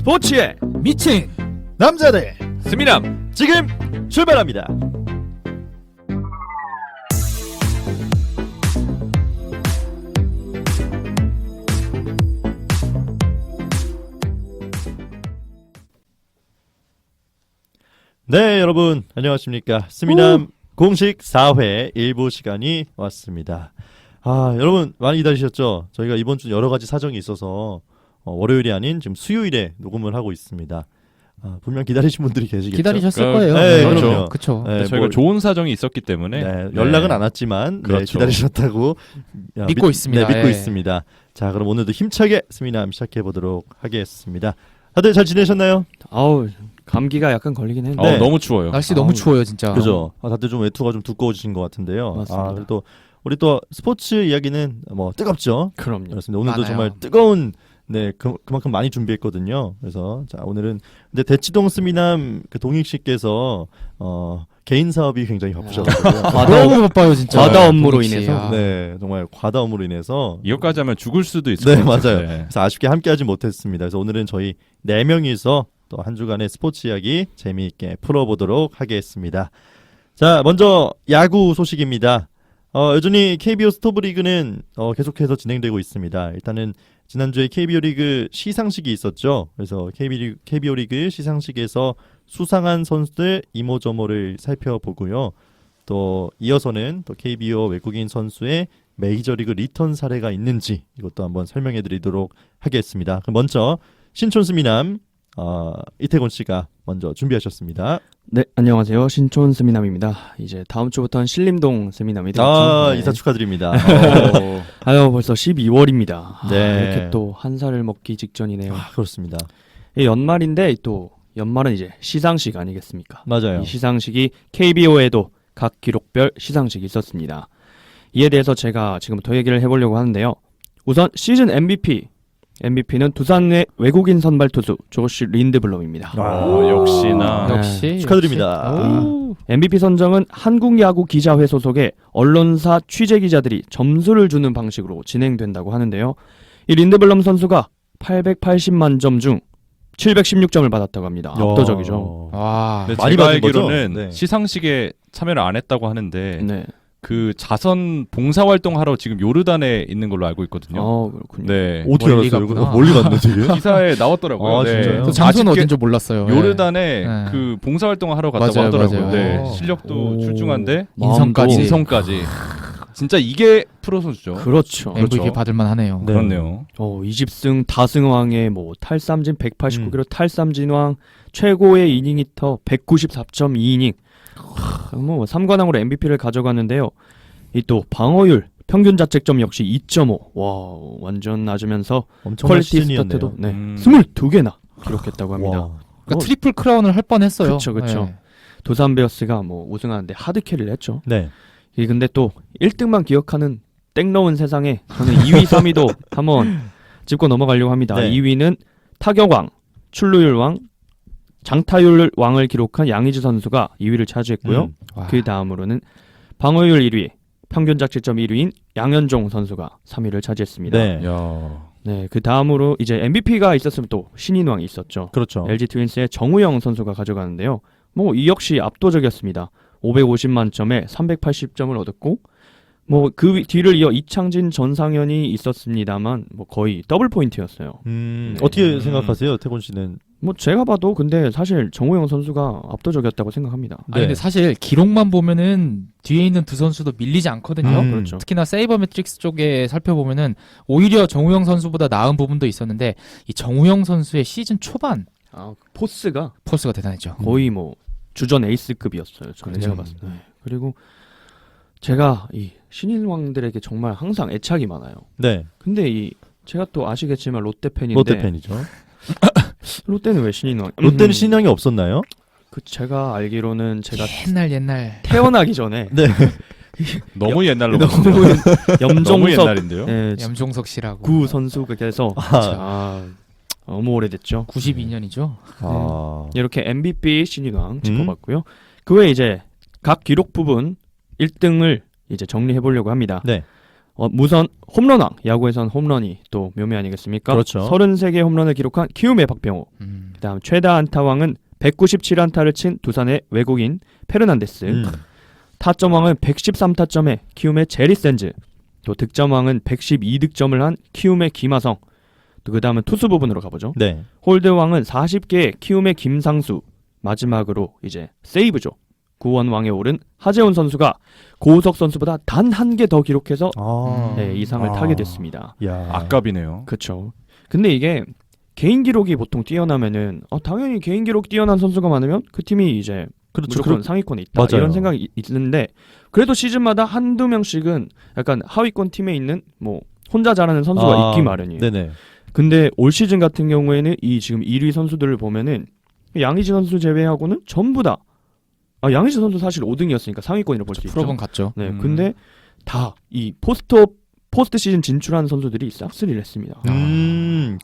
스포츠의 미친 남자들 스미남 지금 출발합니다. 네, 여러분 안녕하십니까. 스미남 공식 4회 일부 시간이 왔습니다. 여러분 많이 기다리셨죠? 저희가 이번 주 여러 가지 사정이 있어서 월요일이 아닌 지금 수요일에 녹음을 하고 있습니다. 분명 기다리신 분들이 계시겠죠. 기다리셨을 거예요. 네, 그렇죠. 그렇죠. 그렇죠. 네, 저희가 좋은 사정이 있었기 때문에 연락은 안 왔지만 그렇죠. 기다리셨다고 믿고 있습니다. 믿고 예. 있습니다. 자, 그럼 오늘도 힘차게 스미남 시작해 보도록 하겠습니다. 다들 잘 지내셨나요? 아우, 감기가 약간 걸리긴 했는데. 네. 너무 추워요. 날씨 너무 추워요, 진짜. 그죠? 다들 좀 외투가 좀 두꺼워지신 것 같은데요. 맞습니다. 그래도 우리 또 스포츠 이야기는 뭐 뜨겁죠. 그럼요. 그렇습니다. 오늘도 많아요. 정말 뜨거운 그만큼 많이 준비했거든요. 그래서 자, 오늘은 근데 대치동 스미남 그 동익 씨께서 개인 사업이 굉장히 바쁘셔가지고요. 너무 바빠요, 진짜. 과다 업무로 동익 씨. 인해서. 네, 정말 과다 업무로 인해서 이것까지 하면 죽을 수도 있을 네, 것 같아요. 맞아요. 그래서 아쉽게 함께하지 못했습니다. 그래서 오늘은 저희 4명이서 또 한 주간의 스포츠 이야기 재미있게 풀어보도록 하겠습니다. 자, 먼저 야구 소식입니다. 여전히 KBO 스토브리그는 계속해서 진행되고 있습니다. 일단은 지난주에 KBO 리그 시상식이 있었죠. 그래서 KBO 리그 시상식에서 수상한 선수들 이모저모를 살펴보고요. 또 이어서는 또 KBO 외국인 선수의 메이저리그 리턴 사례가 있는지 이것도 한번 설명해 드리도록 하겠습니다. 그럼 먼저 신촌 스미남 이태곤 씨가 먼저 준비하셨습니다. 네, 안녕하세요. 신촌 스미남입니다. 이제 다음 주부터는 신림동 스미남이 되겠죠. 네. 이사 축하드립니다. 아유, 벌써 12월입니다. 네. 이렇게 또 한 살을 먹기 직전이네요. 그렇습니다. 연말인데 또 연말은 이제 시상식 아니겠습니까? 맞아요. 이 시상식이 KBO에도 각 기록별 시상식이 있었습니다. 이에 대해서 제가 지금부터 얘기를 해보려고 하는데요. 우선 시즌 MVP는 두산의 외국인 선발 투수 조시 린드블럼입니다. 역시나 역시. 축하드립니다. MVP 선정은 한국야구기자회 소속의 언론사 취재기자들이 점수를 주는 방식으로 진행된다고 하는데요. 이 린드블럼 선수가 880만 점 중 716점을 받았다고 합니다. 압도적이죠. 와. 근데 많이 제가 받은 거죠? 알기로는 네. 시상식에 참여를 안 했다고 하는데 네. 그 자선 봉사활동하러 지금 요르단에 있는 걸로 알고 있거든요. 그렇군요. 네. 어떻게 멀리 알았어요? 갔구나. 멀리 갔네 되게. 기사에 나왔더라고요. 네. 진짜요? 또 장소는 아쉽게 어딘 줄 몰랐어요. 요르단에 네. 그 봉사활동을 하러 갔다고 맞아요, 하더라고요. 맞아요. 네. 실력도 출중한데 인성까지. 인성까지. 진짜 이게 프로 선수죠. 그렇죠. MVP 그렇죠. 받을만 하네요. 네. 그렇네요. 20승 다승왕에 뭐 탈삼진 189kg 탈삼진왕 최고의 이닝 히터 194.2이닝. 뭐 3관왕으로 MVP를 가져갔는데요. 이 또 방어율 평균 자책점 역시 2.5. 와, 완전 낮으면서 엄청난 퀄리티 시즌이었네요. 스타트도 22개나 기록했다고 합니다. 와. 그러니까 트리플 크라운을 할 뻔했어요. 그쵸. 네. 두산 베어스가 뭐 우승하는데 하드 캐리를 했죠. 네. 이 근데 또 1등만 기억하는 땡러운 세상에 저는 2위, 3위도 한번 짚고 넘어가려고 합니다. 네. 2위는 타격왕, 출루율왕, 장타율 왕을 기록한 양의지 선수가 2위를 차지했고요. 와. 그 다음으로는 방어율 1위, 평균 자책점 1위인 양현종 선수가 3위를 차지했습니다. 네. 네, 그 다음으로 이제 MVP가 있었으면 또 신인왕이 있었죠. 그렇죠. LG 트윈스의 정우영 선수가 가져가는데요. 뭐 이 역시 압도적이었습니다. 550만 점에 380점을 얻었고 뭐 그 뒤를 이어 이창진, 전상현이 있었습니다만 뭐 거의 더블 포인트였어요. 어떻게 생각하세요, 태곤 씨는? 뭐 제가 봐도 근데 사실 정우영 선수가 압도적이었다고 생각합니다. 아니 근데 사실 기록만 보면은 뒤에 있는 두 선수도 밀리지 않거든요. 그렇죠. 특히나 세이버 매트릭스 쪽에 살펴보면은 오히려 정우영 선수보다 나은 부분도 있었는데 이 정우영 선수의 시즌 초반 포스가 포스가 대단했죠. 거의 뭐 주전 에이스급이었어요. 저는 제가 봤을 때. 그리고 제가 이 신인왕들에게 정말 항상 애착이 많아요. 네. 근데 이 제가 또 아시겠지만 롯데 팬인데 롯데 팬이죠. 롯데는 왜 신인왕? 롯데는 신인왕이 없었나요? 그 제가 알기로는 제가 옛날 태어나기 전에 네. 너무 옛날로 너무 너무 염종석 옛날인데요. 네, 염종석 씨라고 구 선수께서 너무 오래됐죠. 92년이죠. 이렇게 MVP 신인왕 짚어봤고요. 그 외에 이제 각 기록 부분 1등을 이제 정리해 보려고 합니다. 네. 우선 홈런왕, 야구에선 홈런이 또 묘미 아니겠습니까? 그렇죠. 33개의 홈런을 기록한 키움의 박병호. 그다음 최다 안타왕은 197안타를 친 두산의 외국인 페르난데스. 타점왕은 113타점의 키움의 제리 샌즈. 또 득점왕은 112득점을 한 키움의 김하성. 또 그다음은 투수 부분으로 가보죠. 네. 홀드왕은 40개의 키움의 김상수. 마지막으로 이제 세이브죠. 구원왕에 오른 하재훈 선수가 고우석 선수보다 단 한 개 더 기록해서 네, 이 상을 타게 됐습니다. 야. 아깝이네요. 그렇죠. 근데 이게 개인 기록이 보통 뛰어나면은 당연히 개인 기록 뛰어난 선수가 많으면 그 팀이 이제 그렇죠. 무조건 상위권에 있다 맞아요. 이런 생각이 있는데 그래도 시즌마다 한두 명씩은 약간 하위권 팀에 있는 뭐 혼자 잘하는 선수가 있기 마련이에요. 네네. 근데 올 시즌 같은 경우에는 이 지금 1위 선수들을 보면은 양의지 선수 제외하고는 전부 다 양의지 선수 사실 5등이었으니까 상위권이라 볼 수 있죠. 프로번 갔죠. 네, 근데 다 이 포스트 시즌 진출한 선수들이 싹쓸이를 했습니다.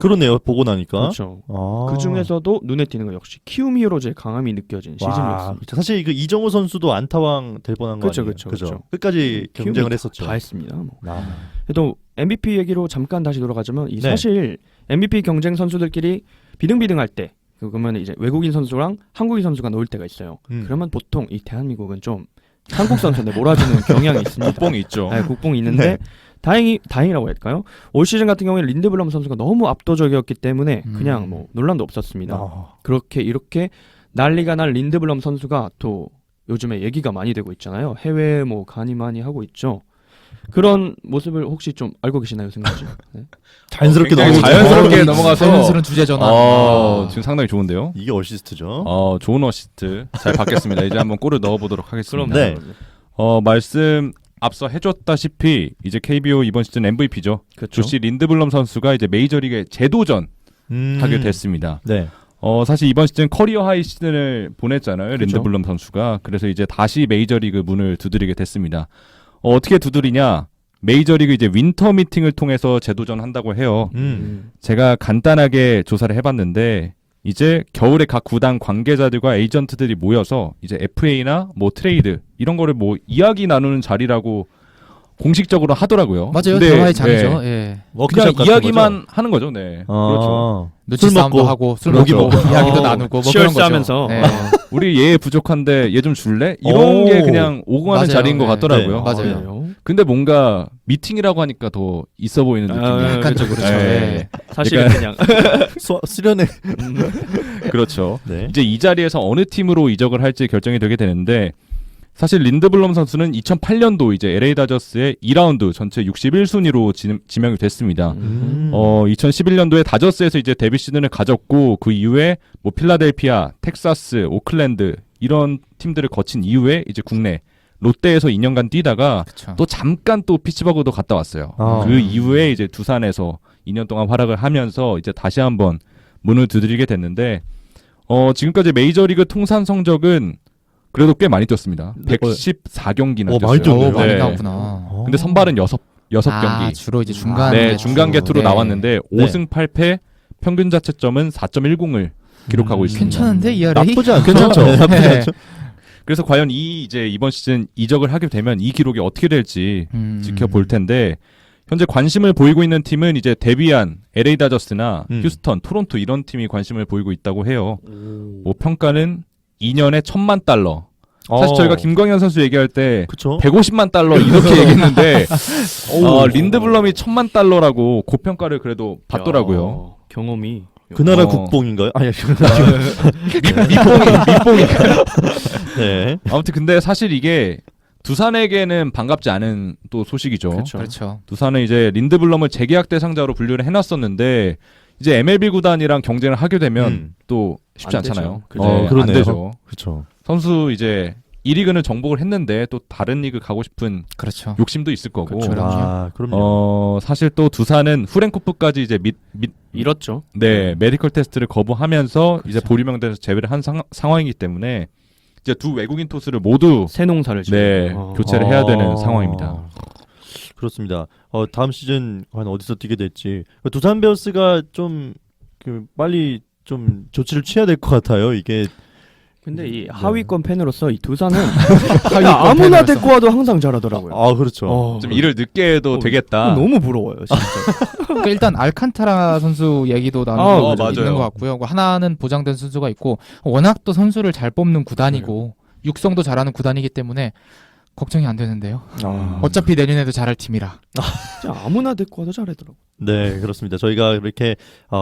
그러네요. 보고 나니까. 그렇죠. 아. 그 중에서도 눈에 띄는 건 역시 키움 히어로즈의 강함이 느껴진 와, 시즌이었습니다. 사실 그 이정우 선수도 안타왕 될 뻔한 거 그쵸, 아니에요? 그쵸, 그죠? 그쵸. 끝까지 키움이 경쟁을 했었죠. 다 했습니다. 뭐. 아. 또 MVP 얘기로 잠깐 다시 돌아가자면 네. 사실 MVP 경쟁 선수들끼리 비등비등할 때 그러면 이제 외국인 선수랑 한국인 선수가 놓을 때가 있어요. 그러면 보통 이 대한민국은 좀 한국 선수한테 몰아주는 경향이 있습니다. 국뽕이 있죠. 네, 국뽕이 있는데 네. 다행이라고 할까요? 올 시즌 같은 경우에 린드블럼 선수가 너무 압도적이었기 때문에 그냥 뭐 논란도 없었습니다. 이렇게 난리가 날 린드블럼 선수가 또 요즘에 얘기가 많이 되고 있잖아요. 해외에 뭐 가니 많이 하고 있죠. 그런 모습을 혹시 좀 알고 계시나요, 승관씨? 네. 자연스럽게 굉장히 넘어가죠. 자연스럽게 넘어가서 자연스러운 주제 전환. 지금 상당히 좋은데요. 이게 어시스트죠. 좋은 어시스트 잘 받겠습니다. 이제 한번 골을 넣어보도록 하겠습니다. 네. 말씀 앞서 해줬다시피 이제 KBO 이번 시즌 MVP죠. 그렇죠. 조시 린드블럼 선수가 이제 메이저리그에 재도전 하게 됐습니다. 네. 사실 이번 시즌 커리어 하이 시즌을 보냈잖아요. 그쵸. 린드블럼 선수가. 그래서 이제 다시 메이저리그 문을 두드리게 됐습니다. 어떻게 두드리냐? 메이저리그 이제 윈터 미팅을 통해서 재도전한다고 해요. 제가 간단하게 조사를 해봤는데 이제 겨울에 각 구단 관계자들과 에이전트들이 모여서 이제 FA나 뭐 트레이드 이런 거를 뭐 이야기 나누는 자리라고 공식적으로 하더라고요. 맞아요. 근데, 대화의 장이죠. 네. 예. 그냥 워크숍 같은 이야기만 거죠? 하는 거죠. 네. 그렇죠. 눈치 술 싸움도 먹고. 하고 술 그렇죠. 먹고 이야기도 나누고 뭐 그런 거죠. 치얼스하면서 예. 우리 얘 부족한데 얘 좀 줄래? 이런 오. 게 그냥 오고 가는 맞아요. 자리인 것 네. 같더라고요. 네. 맞아요. 그래요? 근데 뭔가 미팅이라고 하니까 더 있어 보이는 느낌이 약간 좀 그렇죠. 네. 사실은 그냥 수련회. 그렇죠. 네. 이제 이 자리에서 어느 팀으로 이적을 할지 결정이 되게 되는데 사실 린드블럼 선수는 2008년도 이제 LA 다저스의 2라운드 전체 61순위로 지명이 됐습니다. 2011년도에 다저스에서 이제 데뷔 시즌을 가졌고 그 이후에 뭐 필라델피아, 텍사스, 오클랜드 이런 팀들을 거친 이후에 이제 국내 롯데에서 2년간 뛰다가 그쵸. 또 잠깐 또 피츠버그도 갔다 왔어요. 아. 그 이후에 이제 두산에서 2년 동안 활약을 하면서 이제 다시 한번 문을 두드리게 됐는데 지금까지 메이저리그 통산 성적은 그래도 꽤 많이 뛰었습니다. 네. 114경기나 많이 뛰었어요. 뛰었네요. 많이 네. 나왔구나. 근데 선발은 6경기. 주로 이제 중간 네, 중간 개투로 네. 나왔는데 네. 5승 8패 평균 자책점은 4.10을 기록하고 있습니다. 괜찮은데 ERA? 나쁘지 않죠. 괜찮죠. 네, 나쁘지 네. 않죠. 그래서 과연 이제 이번 시즌 이적을 하게 되면 이 기록이 어떻게 될지 지켜볼 텐데 현재 관심을 보이고 있는 팀은 이제 데뷔한 LA 다저스나 휴스턴, 토론토 이런 팀이 관심을 보이고 있다고 해요. 뭐 평가는 2년에 $10,000,000. 사실 저희가 김광현 선수 얘기할 때 그쵸. 150만 달러 이렇게 얘기했는데 린드블럼이 $10,000,000라고 고평가를 그래도 받더라고요. 야, 경험이 그 나라 어. 국뽕인가요? 아니, 미뽕인가요? 네. 아무튼 근데 사실 이게 두산에게는 반갑지 않은 또 소식이죠. 그렇죠. 그렇죠. 두산은 이제 린드블럼을 재계약 대상자로 분류를 해놨었는데 이제 MLB 구단이랑 경쟁을 하게 되면 또 쉽지 안 되죠. 않잖아요. 그죠. 안 그러네요. 되죠. 그렇죠. 선수 이제 1리그는 정복을 했는데 또 다른 리그 가고 싶은 그렇죠. 욕심도 있을 거고. 그렇죠. 아, 그럼요. 사실 또 두산은 후렌코프까지 이제 잃었죠. 메디컬 테스트를 거부하면서 이제 그렇죠. 보류명단에서 제외를 한 상황이기 때문에 이제 두 외국인 투수를 모두 새 농사를 교체를 해야 되는 상황입니다. 그렇습니다. 다음 시즌 과연 어디서 뛰게 될지 두산 베어스가 좀 빨리 좀 조치를 취해야 될 것 같아요. 이게 근데 이 하위권 팬으로서 이 두산은 하위권 아무나 팬으로서. 데리고 와도 항상 잘하더라고요. 아 그렇죠. 좀 일을 늦게 해도 되겠다. 너무 부러워요, 진짜. 그러니까 일단 알칸타라 선수 얘기도 아, 나누고 맞아요. 있는 것 같고요. 하나는 보장된 선수가 있고 워낙 또 선수를 잘 뽑는 구단이고 육성도 잘하는 구단이기 때문에 걱정이 안 되는데요. 어차피 내년에도 잘할 팀이라. 진짜 아무나 데리고 와도 잘하더라고요. 네, 그렇습니다. 저희가 이렇게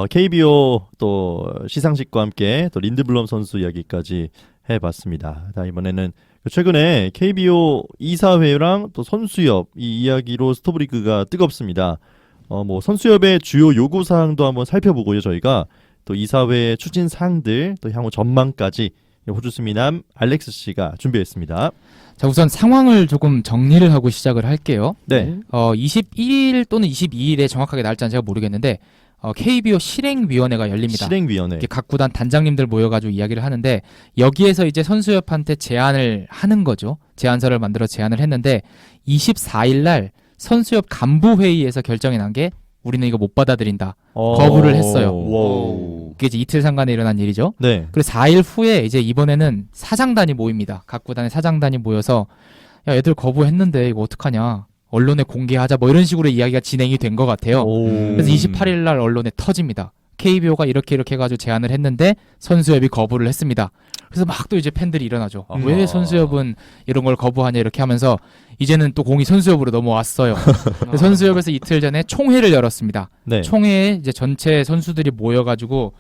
KBO 또 시상식과 함께 또 린드블럼 선수 이야기까지 해봤습니다. 자, 이번에는 최근에 KBO 이사회랑 또 선수협 이 이야기로 스토브리그가 뜨겁습니다. 뭐 선수협의 주요 요구 사항도 한번 살펴보고요. 저희가 또 이사회 추진 사항들 또 향후 전망까지 호주스미남 알렉스 씨가 준비했습니다. 자, 우선 상황을 조금 정리를 하고 시작을 할게요. 네. 21일 또는 22일에 정확하게 날짜는 제가 모르겠는데 KBO 실행위원회가 열립니다. 실행위원회. 이게 각 구단 단장님들 모여가지고 이야기를 하는데 여기에서 이제 선수협한테 제안을 하는 거죠. 제안서를 만들어 제안을 했는데 24일 날 선수협 간부 회의에서 결정이 난 게 우리는 이거 못 받아들인다. 거부를 했어요. 와우. 그게 이제 이틀 상간에 일어난 일이죠. 네. 그리고 4일 후에 이제 이번에는 사장단이 모입니다. 각 구단의 사장단이 모여서 야, 애들 거부했는데 이거 어떡하냐. 언론에 공개하자 뭐 이런 식으로 이야기가 진행이 된 것 같아요. 그래서 28일 날 언론에 터집니다. KBO가 이렇게 해가지고 제안을 했는데 선수협이 거부를 했습니다. 그래서 막 또 이제 팬들이 일어나죠. 왜 선수협은 이런 걸 거부하냐 이렇게 하면서 이제는 또 공이 선수협으로 넘어왔어요. 선수협에서 이틀 전에 총회를 열었습니다. 네. 총회에 이제 전체 선수들이 모여가지고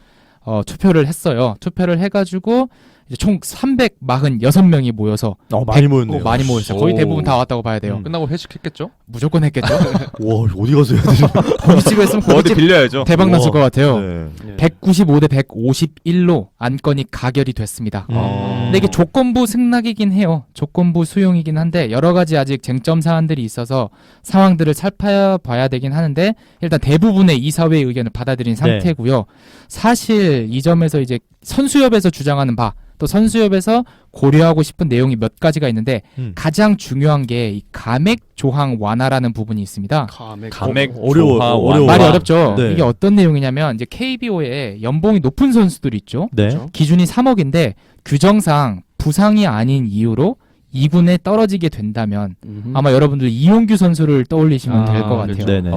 투표를 했어요. 투표를 해가지고 이제 총 346명이 모여서 많이 모였네요. 많이 모였어요. 거의 오. 대부분 다 왔다고 봐야 돼요. 끝나고 회식했겠죠? 무조건 했겠죠. 와, 어디 가서 해야 되지? 고깃집에 했으면 어디 고깃집 빌려야죠. 대박 났을 것 같아요. 네. 195대 151로 안건이 가결이 됐습니다. 근데 이게 조건부 승낙이긴 해요. 조건부 수용이긴 한데 여러 가지 아직 쟁점 사안들이 있어서 상황들을 살펴봐야 되긴 하는데 일단 대부분의 이사회의 의견을 받아들인 상태고요. 사실 이 점에서 이제 선수협에서 주장하는 바 또 선수협에서 고려하고 싶은 내용이 몇 가지가 있는데 가장 중요한 게 이 감액 조항 완화라는 부분이 있습니다. 감액 어려워, 조화 어려워. 말이 와. 어렵죠. 네. 이게 어떤 내용이냐면 이제 KBO에 연봉이 높은 선수들 있죠. 네. 기준이 3억인데 규정상 부상이 아닌 이유로 2군에 떨어지게 된다면 아마 여러분들 이용규 선수를 떠올리시면 될 것 같아요. 네네.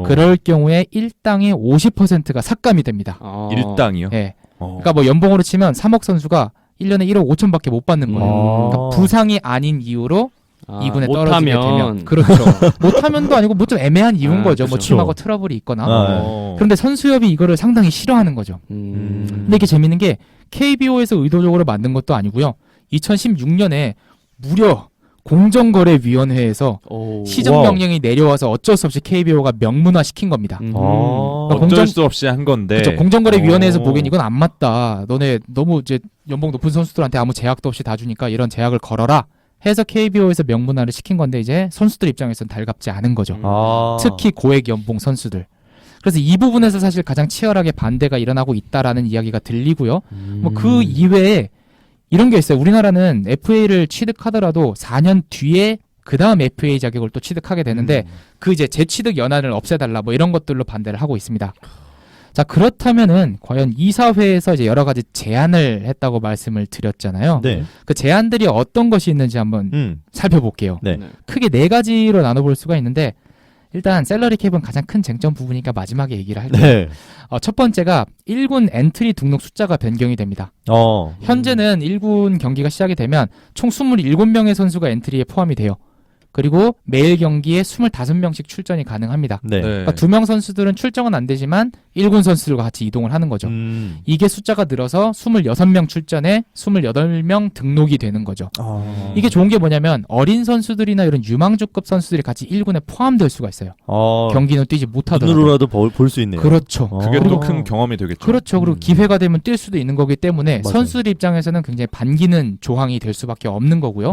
그럴 경우에 일당의 50%가 삭감이 됩니다. 일당이요? 예. 그러니까 뭐 연봉으로 치면 3억 선수가 1년에 1억 5천밖에 못 받는 거예요. 그러니까 부상이 아닌 이유로 2군에 떨어지게 되면 그렇죠. 못하면도 아니고 뭐 좀 애매한 이유인 거죠. 뭐 그렇죠. 팀하고 트러블이 있거나. 아, 그런데 선수협이 이거를 상당히 싫어하는 거죠. 근데 이게 재밌는 게 KBO에서 의도적으로 만든 것도 아니고요. 2016년에 무려 공정거래위원회에서 시정명령이 내려와서 어쩔 수 없이 KBO가 명문화 시킨 겁니다. 어쩔 수 없이 한 건데. 그렇죠. 공정거래위원회에서 보기엔 이건 안 맞다. 너네 너무 이제 연봉 높은 선수들한테 아무 제약도 없이 다 주니까 이런 제약을 걸어라. 해서 KBO에서 명문화를 시킨 건데 이제 선수들 입장에서는 달갑지 않은 거죠. 특히 고액 연봉 선수들. 그래서 이 부분에서 사실 가장 치열하게 반대가 일어나고 있다라는 이야기가 들리고요. 뭐 그 이외에 이런 게 있어요. 우리나라는 FA를 취득하더라도 4년 뒤에 그 다음 FA 자격을 또 취득하게 되는데 그 이제 재취득 연한을 없애달라 뭐 이런 것들로 반대를 하고 있습니다. 자, 그렇다면은 과연 이사회에서 이제 여러 가지 제안을 했다고 말씀을 드렸잖아요. 네. 그 제안들이 어떤 것이 있는지 한번 살펴볼게요. 네. 크게 네 가지로 나눠볼 수가 있는데 일단 샐러리 캡은 가장 큰 쟁점 부분이니까 마지막에 얘기를 할게요. 네. 첫 번째가 1군 엔트리 등록 숫자가 변경이 됩니다. 현재는 1군 경기가 시작이 되면 총 27명의 선수가 엔트리에 포함이 돼요. 그리고 매일 경기에 25명씩 출전이 가능합니다. 네. 그러니까 2명 선수들은 출정은 안 되지만 1군 선수들과 같이 이동을 하는 거죠. 이게 숫자가 늘어서 26명 출전에 28명 등록이 되는 거죠. 이게 좋은 게 뭐냐면 어린 선수들이나 이런 유망주급 선수들이 같이 1군에 포함될 수가 있어요. 경기는 뛰지 못하더라도. 눈으로라도 볼 수 있네요. 그렇죠. 그게 그리고 또 큰 경험이 되겠죠. 그렇죠. 그리고 기회가 되면 뛸 수도 있는 거기 때문에 맞아요. 선수들 입장에서는 굉장히 반기는 조항이 될 수밖에 없는 거고요.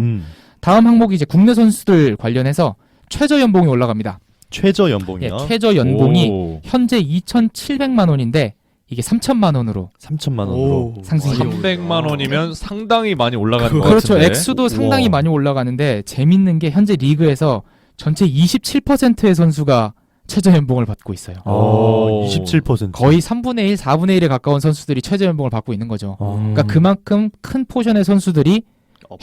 다음 항목이 이제 국내 선수들 관련해서 최저 연봉이 올라갑니다. 최저 예, 연봉이요? 최저 연봉이 오. 현재 2,700만 원인데 이게 3,000만 원으로 3천만 원으로. 상승이 됩니다. 300만 원이면 상당히 많이 올라가는 것 그렇죠. 같은데. 액수도 상당히 우와. 많이 올라가는데 재밌는 게 현재 리그에서 전체 27%의 선수가 최저연봉을 받고 있어요. 27%. 거의 3분의 1, 4분의 1에 가까운 선수들이 최저연봉을 받고 있는 거죠. 음. 그러니까 그만큼 큰 포션의 선수들이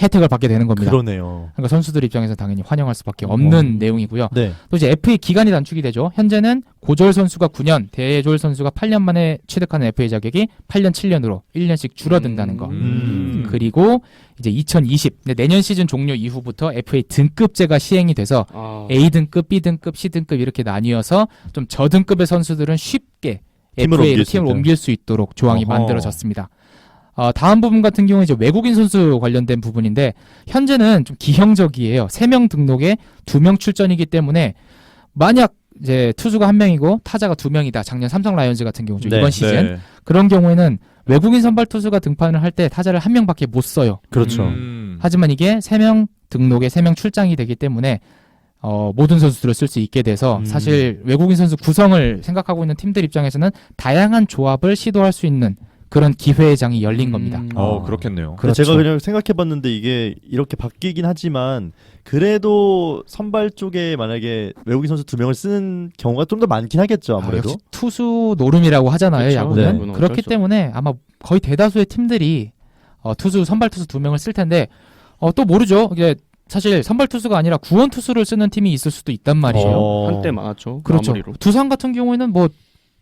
혜택을 받게 되는 겁니다. 그러네요. 그러니까 선수들 입장에서 당연히 환영할 수밖에 없는 내용이고요. 네. 또 이제 FA 기간이 단축이 되죠. 현재는 고졸 선수가 9년, 대졸 선수가 8년 만에 취득하는 FA 자격이 8년, 7년으로 1년씩 줄어든다는 거. 그리고 이제 2020 내년 시즌 종료 이후부터 FA 등급제가 시행이 돼서 A등급, B등급, C등급 이렇게 나뉘어서 좀 저등급의 선수들은 쉽게 팀을 FA로 옮길 수 팀을 있다. 옮길 수 있도록 조항이 어허. 만들어졌습니다. 다음 부분 같은 경우는 이제 외국인 선수 관련된 부분인데 현재는 좀 기형적이에요. 3명 등록에 2명 출전이기 때문에 만약 이제 투수가 1명이고 타자가 2명이다. 작년 삼성 라이온즈 같은 경우죠. 네, 이번 시즌. 그런 경우에는 외국인 선발 투수가 등판을 할 때 타자를 1명밖에 못 써요. 그렇죠. 하지만 이게 3명 등록에 3명 출장이 되기 때문에 모든 선수들을 쓸 수 있게 돼서 사실 외국인 선수 구성을 생각하고 있는 팀들 입장에서는 다양한 조합을 시도할 수 있는 그런 기회의 장이 열린 겁니다. 그렇겠네요. 그렇죠. 제가 그냥 생각해봤는데 이게 이렇게 바뀌긴 하지만 그래도 선발 쪽에 만약에 외국인 선수 2명을 쓰는 경우가 좀 더 많긴 하겠죠. 아무래도. 역시 투수 노름이라고 하잖아요. 그렇죠. 야구는. 네. 그렇기 때문에 아마 거의 대다수의 팀들이 선발 투수 2명을 쓸 텐데 또 모르죠. 이게 사실 선발 투수가 아니라 구원 투수를 쓰는 팀이 있을 수도 있단 말이에요. 한때 많았죠. 그렇죠. 마무리로. 두산 같은 경우에는 뭐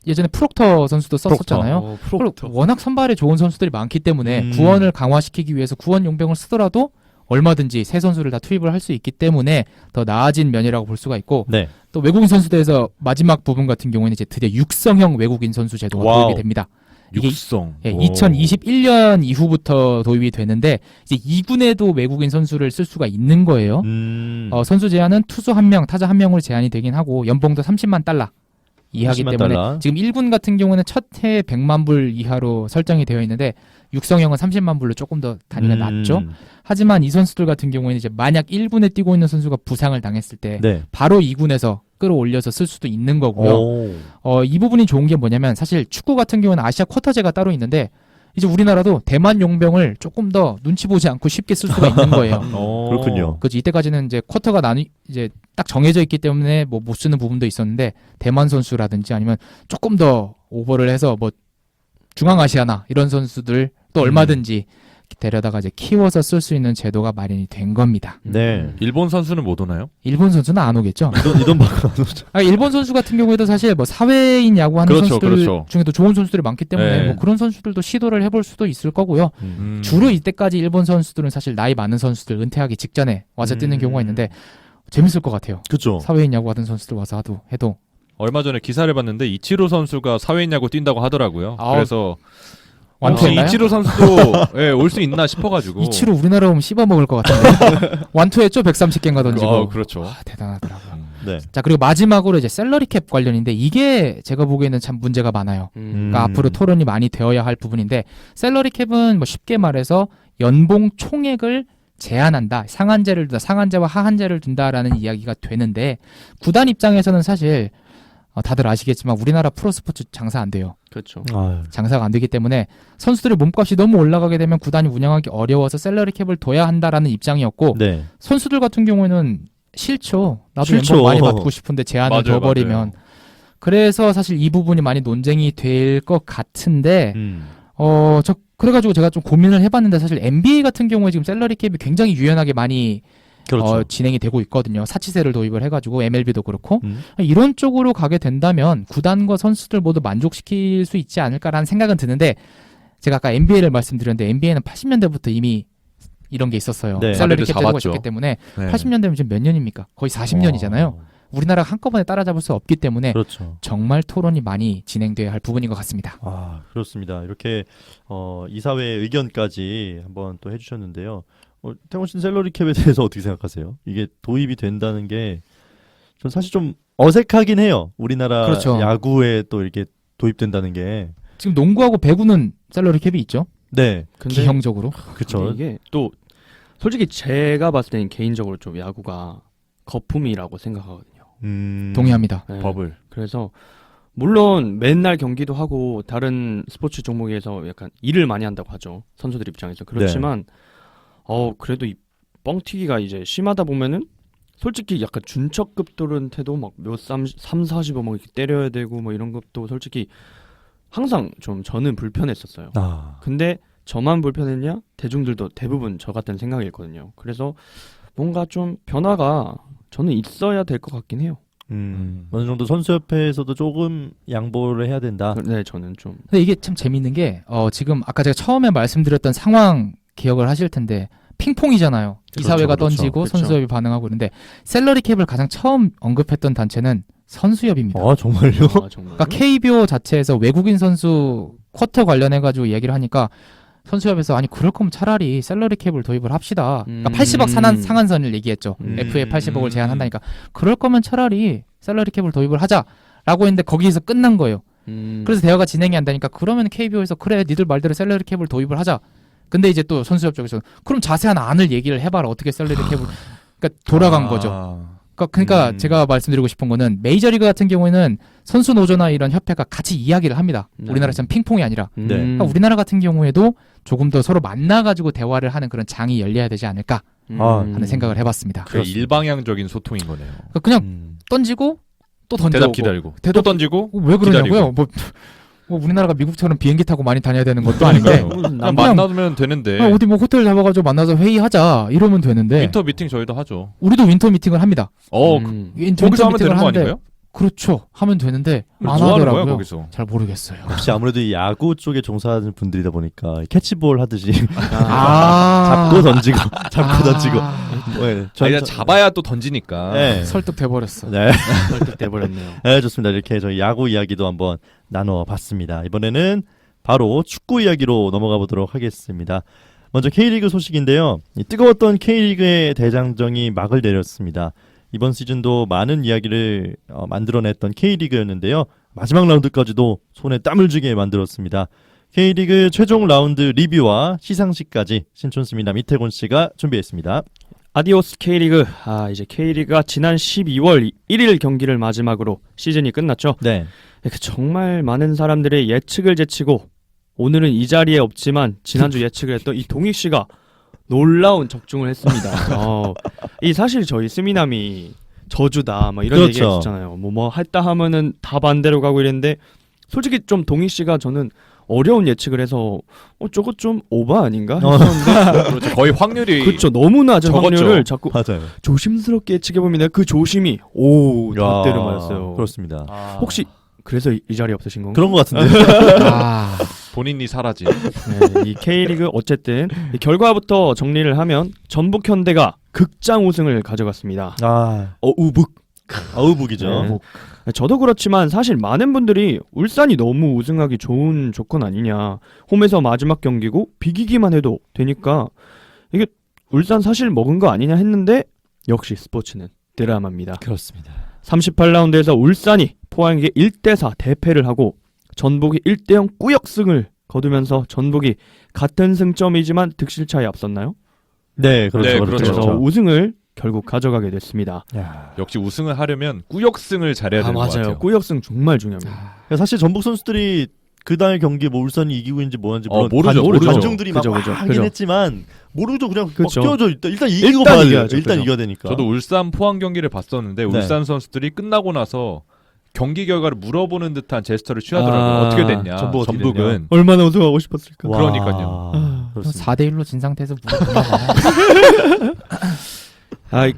예전에 프록터 선수도 썼었잖아요. 그리고 워낙 선발에 좋은 선수들이 많기 때문에 구원을 강화시키기 위해서 구원 용병을 쓰더라도 얼마든지 새 선수를 다 투입을 할 수 있기 때문에 더 나아진 면이라고 볼 수가 있고 네. 또 외국인 선수대에서 마지막 부분 같은 경우에는 이제 드디어 육성형 외국인 선수 제도가 와우. 도입이 됩니다. 이게 육성. 2021년 이후부터 도입이 되는데 이제 2군에도 외국인 선수를 쓸 수가 있는 거예요. 선수 제한은 투수 1명, 타자 1명으로 제한이 되긴 하고 연봉도 30만 달러 이하기 30만 때문에 달러. 지금 1군 같은 경우는 첫 해에 100만 불 이하로 설정이 되어 있는데 육성형은 30만 불로 조금 더 단위가 낮죠. 하지만 이 선수들 같은 경우에는 이제 만약 1군에 뛰고 있는 선수가 부상을 당했을 때 네. 바로 2군에서 끌어올려서 쓸 수도 있는 거고요. 이 부분이 좋은 게 뭐냐면 사실 축구 같은 경우는 아시아 쿼터제가 따로 있는데 이제 우리나라도 대만 용병을 조금 더 눈치 보지 않고 쉽게 쓸 수가 있는 거예요. 그렇군요. 그렇죠. 이때까지는 이제 쿼터가 이제 딱 정해져 있기 때문에 뭐 못 쓰는 부분도 있었는데 대만 선수라든지 아니면 조금 더 오버를 해서 뭐 중앙아시아나 이런 선수들 또 얼마든지 데려다가 이제 키워서 쓸 수 있는 제도가 마련이 된 겁니다. 네. 일본 선수는 못 오나요? 일본 선수는 안 오겠죠. 이돈 받고 안 오죠. 일본 선수 같은 경우에도 사실 뭐 사회인 야구하는 그렇죠, 선수들 그렇죠. 중에도 좋은 선수들이 많기 때문에 네. 뭐 그런 선수들도 시도를 해볼 수도 있을 거고요. 주로 이때까지 일본 선수들은 사실 나이 많은 선수들 은퇴하기 직전에 와서 뛰는 경우가 있는데 재밌을 것 같아요. 그렇죠. 사회인 야구하던 선수들 와서 해도 얼마 전에 기사를 봤는데 이치로 선수가 사회인 야구 뛴다고 하더라고요. 그래서 완투했나요? 이치로 선수도 올 수 있나 싶어가지고. 이치로 우리나라 오면 씹어먹을 것 같은데 완투했죠. 130개인가 던지고. 그렇죠. 대단하더라고요. 네. 자, 그리고 마지막으로 이제 샐러리 캡 관련인데 이게 제가 보기에는 참 문제가 많아요. 그러니까 앞으로 토론이 많이 되어야 할 부분인데 샐러리 캡은 뭐 쉽게 말해서 연봉 총액을 제한한다. 상한제와 하한제를 둔다라는 이야기가 되는데 구단 입장에서는 사실 다들 아시겠지만 우리나라 프로스포츠 장사 안 돼요. 그렇죠. 장사가 안 되기 때문에 선수들의 몸값이 너무 올라가게 되면 구단이 운영하기 어려워서 샐러리 캡을 둬야 한다라는 입장이었고 네. 선수들 같은 경우에는 싫죠. 나도 싫죠. 연봉 많이 받고 싶은데 제한을 맞아요, 둬버리면. 맞아요. 그래서 사실 이 부분이 많이 논쟁이 될 것 같은데 음. 그래가지고 제가 좀 고민을 해봤는데 사실 NBA 같은 경우에 지금 샐러리 캡이 굉장히 유연하게 많이 그렇죠. 진행이 되고 있거든요. 사치세를 도입을 해가지고 MLB도 그렇고 이런 쪽으로 가게 된다면 구단과 선수들 모두 만족시킬 수 있지 않을까라는 생각은 드는데 제가 아까 NBA를 말씀드렸는데 NBA는 80년대부터 이미 이런 게 있었어요. 네. 샐러리 자리를 캡 제도가 잡았죠. 있기 때문에 네. 80년대면 지금 몇 년입니까? 거의 40년이잖아요. 우리나라가 한꺼번에 따라잡을 수 없기 때문에 그렇죠. 정말 토론이 많이 진행돼야 할 부분인 것 같습니다. 그렇습니다. 이렇게 이사회의 의견까지 한번 또 해주셨는데요. 태원 씨는 샐러리 캡에 대해서 어떻게 생각하세요? 이게 도입이 된다는 게 전 사실 좀 어색하긴 해요. 우리나라 그렇죠. 야구에 또 이렇게 도입된다는 게. 지금 농구하고 배구는 샐러리 캡이 있죠. 네, 근데 기형적으로. 그렇죠. 이게 또 솔직히 제가 봤을 때는 개인적으로 좀 야구가 거품이라고 생각하거든요. 동의합니다. 네. 버블. 그래서 물론 맨날 경기도 하고 다른 스포츠 종목에서 약간 일을 많이 한다고 하죠. 선수들 입장에서. 그렇지만 그래도 이 뻥튀기가 이제 심하다 보면은 솔직히 약간 준척급들한테도 막몇 40억 막 이렇게 때려야 되고 뭐 이런 것도 솔직히 항상 좀 저는 불편했었어요. 근데 저만 불편했냐? 대중들도 대부분 저 같은 생각이었거든요. 그래서 뭔가 좀 변화가 저는 있어야 될 것 같긴 해요. 어느 정도 선수협회에서도 조금 양보를 해야 된다. 네, 저는 좀. 근데 이게 참 재밌는 게 지금 아까 제가 처음에 말씀드렸던 상황 기억을 하실 텐데 핑퐁이잖아요. 그렇죠, 이사회가 그렇죠. 던지고 그렇죠. 선수협이 반응하고 그런데 샐러리 캡을 가장 처음 언급했던 단체는 선수협입니다. 정말요? 아, 정말. 그러니까 KBO 자체에서 외국인 선수 쿼터 관련해가지고 얘기를 하니까 선수협에서 아니 그럴 거면 차라리 샐러리 캡을 도입을 합시다. 그러니까 80억 상한선을 얘기했죠. FA 80억을 제한한다니까 그럴 거면 차라리 샐러리 캡을 도입을 하자라고 했는데 거기에서 끝난 거예요. 그래서 대화가 진행이 안 되니까 그러면 KBO에서 그래 니들 말대로 샐러리 캡을 도입을 하자. 근데 이제 또 선수협 쪽에서 그럼 자세한 안을 얘기를 해봐라 어떻게 샐러리 캡을 그러니까 돌아간 거죠. 그러니까 제가 말씀드리고 싶은 거는 메이저리그 같은 경우에는 선수 노조나 이런 협회가 같이 이야기를 합니다. 우리나라처럼 핑퐁이 아니라 그러니까 우리나라 같은 경우에도 조금 더 서로 만나가지고 대화를 하는 그런 장이 열려야 되지 않을까 하는 생각을 해봤습니다. 그 일방향적인 소통인 거네요. 그러니까 그냥 던지고 또 던지고 대답 기다리고 또 던지고 왜 그러냐고요? 기다리고. 뭐 우리나라가 미국처럼 비행기 타고 많이 다녀야 되는 것도 아닌데 그냥 만나면 되는데 어디 뭐 호텔 잡아가지고 만나서 회의하자 이러면 되는데 윈터 미팅 저희도 하죠. 우리도 윈터 미팅을 합니다. 거기서 하면 되는 거 아닌가요? 그렇죠. 하면 되는데 안 뭐 하는 거야 하더라고요. 거기서? 잘 모르겠어요. 혹시 아무래도 이 야구 쪽에 종사하는 분들이다 보니까 캐치볼 하듯이 아. 잡고 던지고 잡고 던지고. 네, 아니 잡아야 또 던지니까. 네. 설득돼 버렸어. 네. 설득돼버렸네요. 네, 좋습니다. 이렇게 저희 야구 이야기도 한번 나눠봤습니다. 이번에는 바로 축구 이야기로 넘어가 보도록 하겠습니다. 먼저 K리그 소식인데요. 이 뜨거웠던 K리그의 대장정이 막을 내렸습니다. 이번 시즌도 많은 이야기를 만들어냈던 K리그였는데요. 마지막 라운드까지도 손에 땀을 쥐게 만들었습니다. K리그 최종 라운드 리뷰와 시상식까지 신촌수민남 이태곤 씨가 준비했습니다. 아디오스 K리그. 이제 K리그가 지난 12월 1일 경기를 마지막으로 시즌이 끝났죠. 네. 정말 많은 사람들의 예측을 제치고 오늘은 이 자리에 없지만 지난주 예측을 했던 이 동익 씨가 놀라운 적중을 했습니다. 이 사실 저희 스미남이 저주다 막 이런 그렇죠. 얘기 했잖아요. 뭐 했다 하면은 다 반대로 가고 이랬는데 솔직히 좀 동익 씨가 저는 어려운 예측을 해서 저거 좀 오바 아닌가 했었는데 그렇죠. 거의 확률이 그렇죠. 너무 낮은 적었죠. 확률을 자꾸 맞아요. 조심스럽게 예측해보면 그 조심이 닷대로 맞았어요. 그렇습니다. 혹시 그래서 이 자리에 없으신 건가요? 그런 것 같은데. 본인이 사라진. 네, 이 K리그 어쨌든 이 결과부터 정리를 하면 전북현대가 극장 우승을 가져갔습니다. 우북. 우북이죠. 네. 저도 그렇지만 사실 많은 분들이 울산이 너무 우승하기 좋은 조건 아니냐. 홈에서 마지막 경기고 비기기만 해도 되니까 이게 울산 사실 먹은 거 아니냐 했는데 역시 스포츠는 드라마입니다. 그렇습니다. 38라운드에서 울산이 포항에게 1대4 대패를 하고 전북이 1대0 꾸역승을 거두면서 전북이 같은 승점이지만 득실 차이 앞섰나요? 네, 그렇죠. 네, 그렇죠. 그래서 우승을 결국 가져가게 됐습니다. 역시 우승을 하려면 꾸역승을 잘해야 되는 것 맞아요. 같아요. 꾸역승 정말 중요합니다. 사실 전북 선수들이 그날 경기 뭐 울산이 이기고 있는지 뭐였는지 물론 모르죠. 관중들이 막 그죠. 하긴 했지만 모르죠. 그냥 그죠. 막 뛰어줘. 일단 이기고 일단 봐야 돼요. 이겨야죠. 일단 그죠. 이겨야 되니까. 저도 울산 포항 경기를 봤었는데 네. 울산 선수들이 끝나고 나서 경기 결과를 물어보는 듯한 제스처를 취하더라고요. 어떻게 됐냐. 전북 어떻게 전북은 얼마나 우승하고 싶었을까? 와, 그러니까요. 그렇습니다. 4대1로 진 상태에서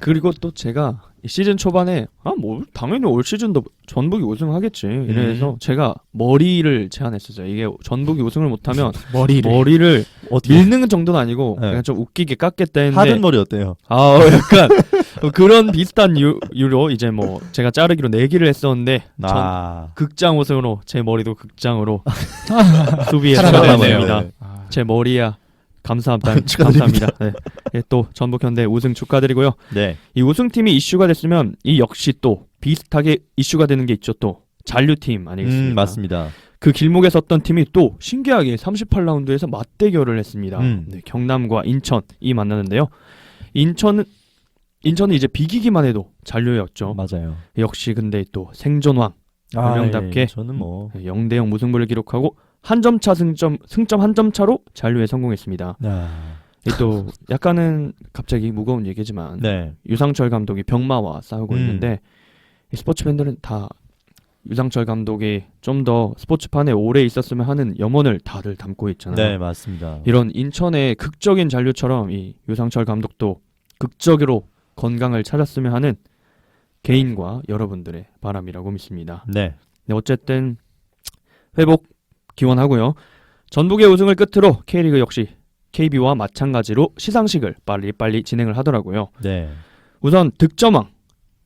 그리고 또 제가 이 시즌 초반에 뭐 당연히 올 시즌도 전북이 우승하겠지 이래서 제가 머리를 제안했었어요. 이게 전북이 우승을 못하면 머리를 어떻게 밀는 정도는 아니고 네. 그냥 좀 웃기게 깎겠다 했는데 하든 머리 어때요? 약간 그런 비슷한 이유로 이제 뭐 제가 자르기로 내기를 했었는데 극장 우승으로 제 머리도 극장으로 수비에 살아남았네요. 살아남았습니다. 제 머리야 감사합니다. 축하드립니다. 네. 또 전북현대 우승 축하드리고요. 네. 이 우승팀이 이슈가 됐으면 이 역시 또 비슷하게 이슈가 되는 게 있죠. 또 잔류팀 아니겠습니까? 맞습니다. 그 길목에 섰던 팀이 또 신기하게 38라운드에서 맞대결을 했습니다. 네, 경남과 인천이 만나는데요. 인천은 이제 비기기만 해도 잔류였죠. 맞아요. 역시 근데 또 생존왕 별명답게 저는 뭐 0대0 무승부를 기록하고 한 점 차 승점 한 점 차로 잔류에 성공했습니다. 또 약간은 갑자기 무거운 얘기지만 네. 유상철 감독이 병마와 싸우고 있는데 이 스포츠 팬들은 다 유상철 감독이 좀 더 스포츠판에 오래 있었으면 하는 염원을 다들 담고 있잖아요. 네, 맞습니다. 이런 인천의 극적인 잔류처럼 이 유상철 감독도 극적으로 건강을 찾았으면 하는 개인과 여러분들의 바람이라고 믿습니다. 네. 네, 어쨌든 회복 기원하고요. 전북의 우승을 끝으로 K리그 역시 KB와 마찬가지로 시상식을 빨리빨리 진행을 하더라고요. 네. 우선 득점왕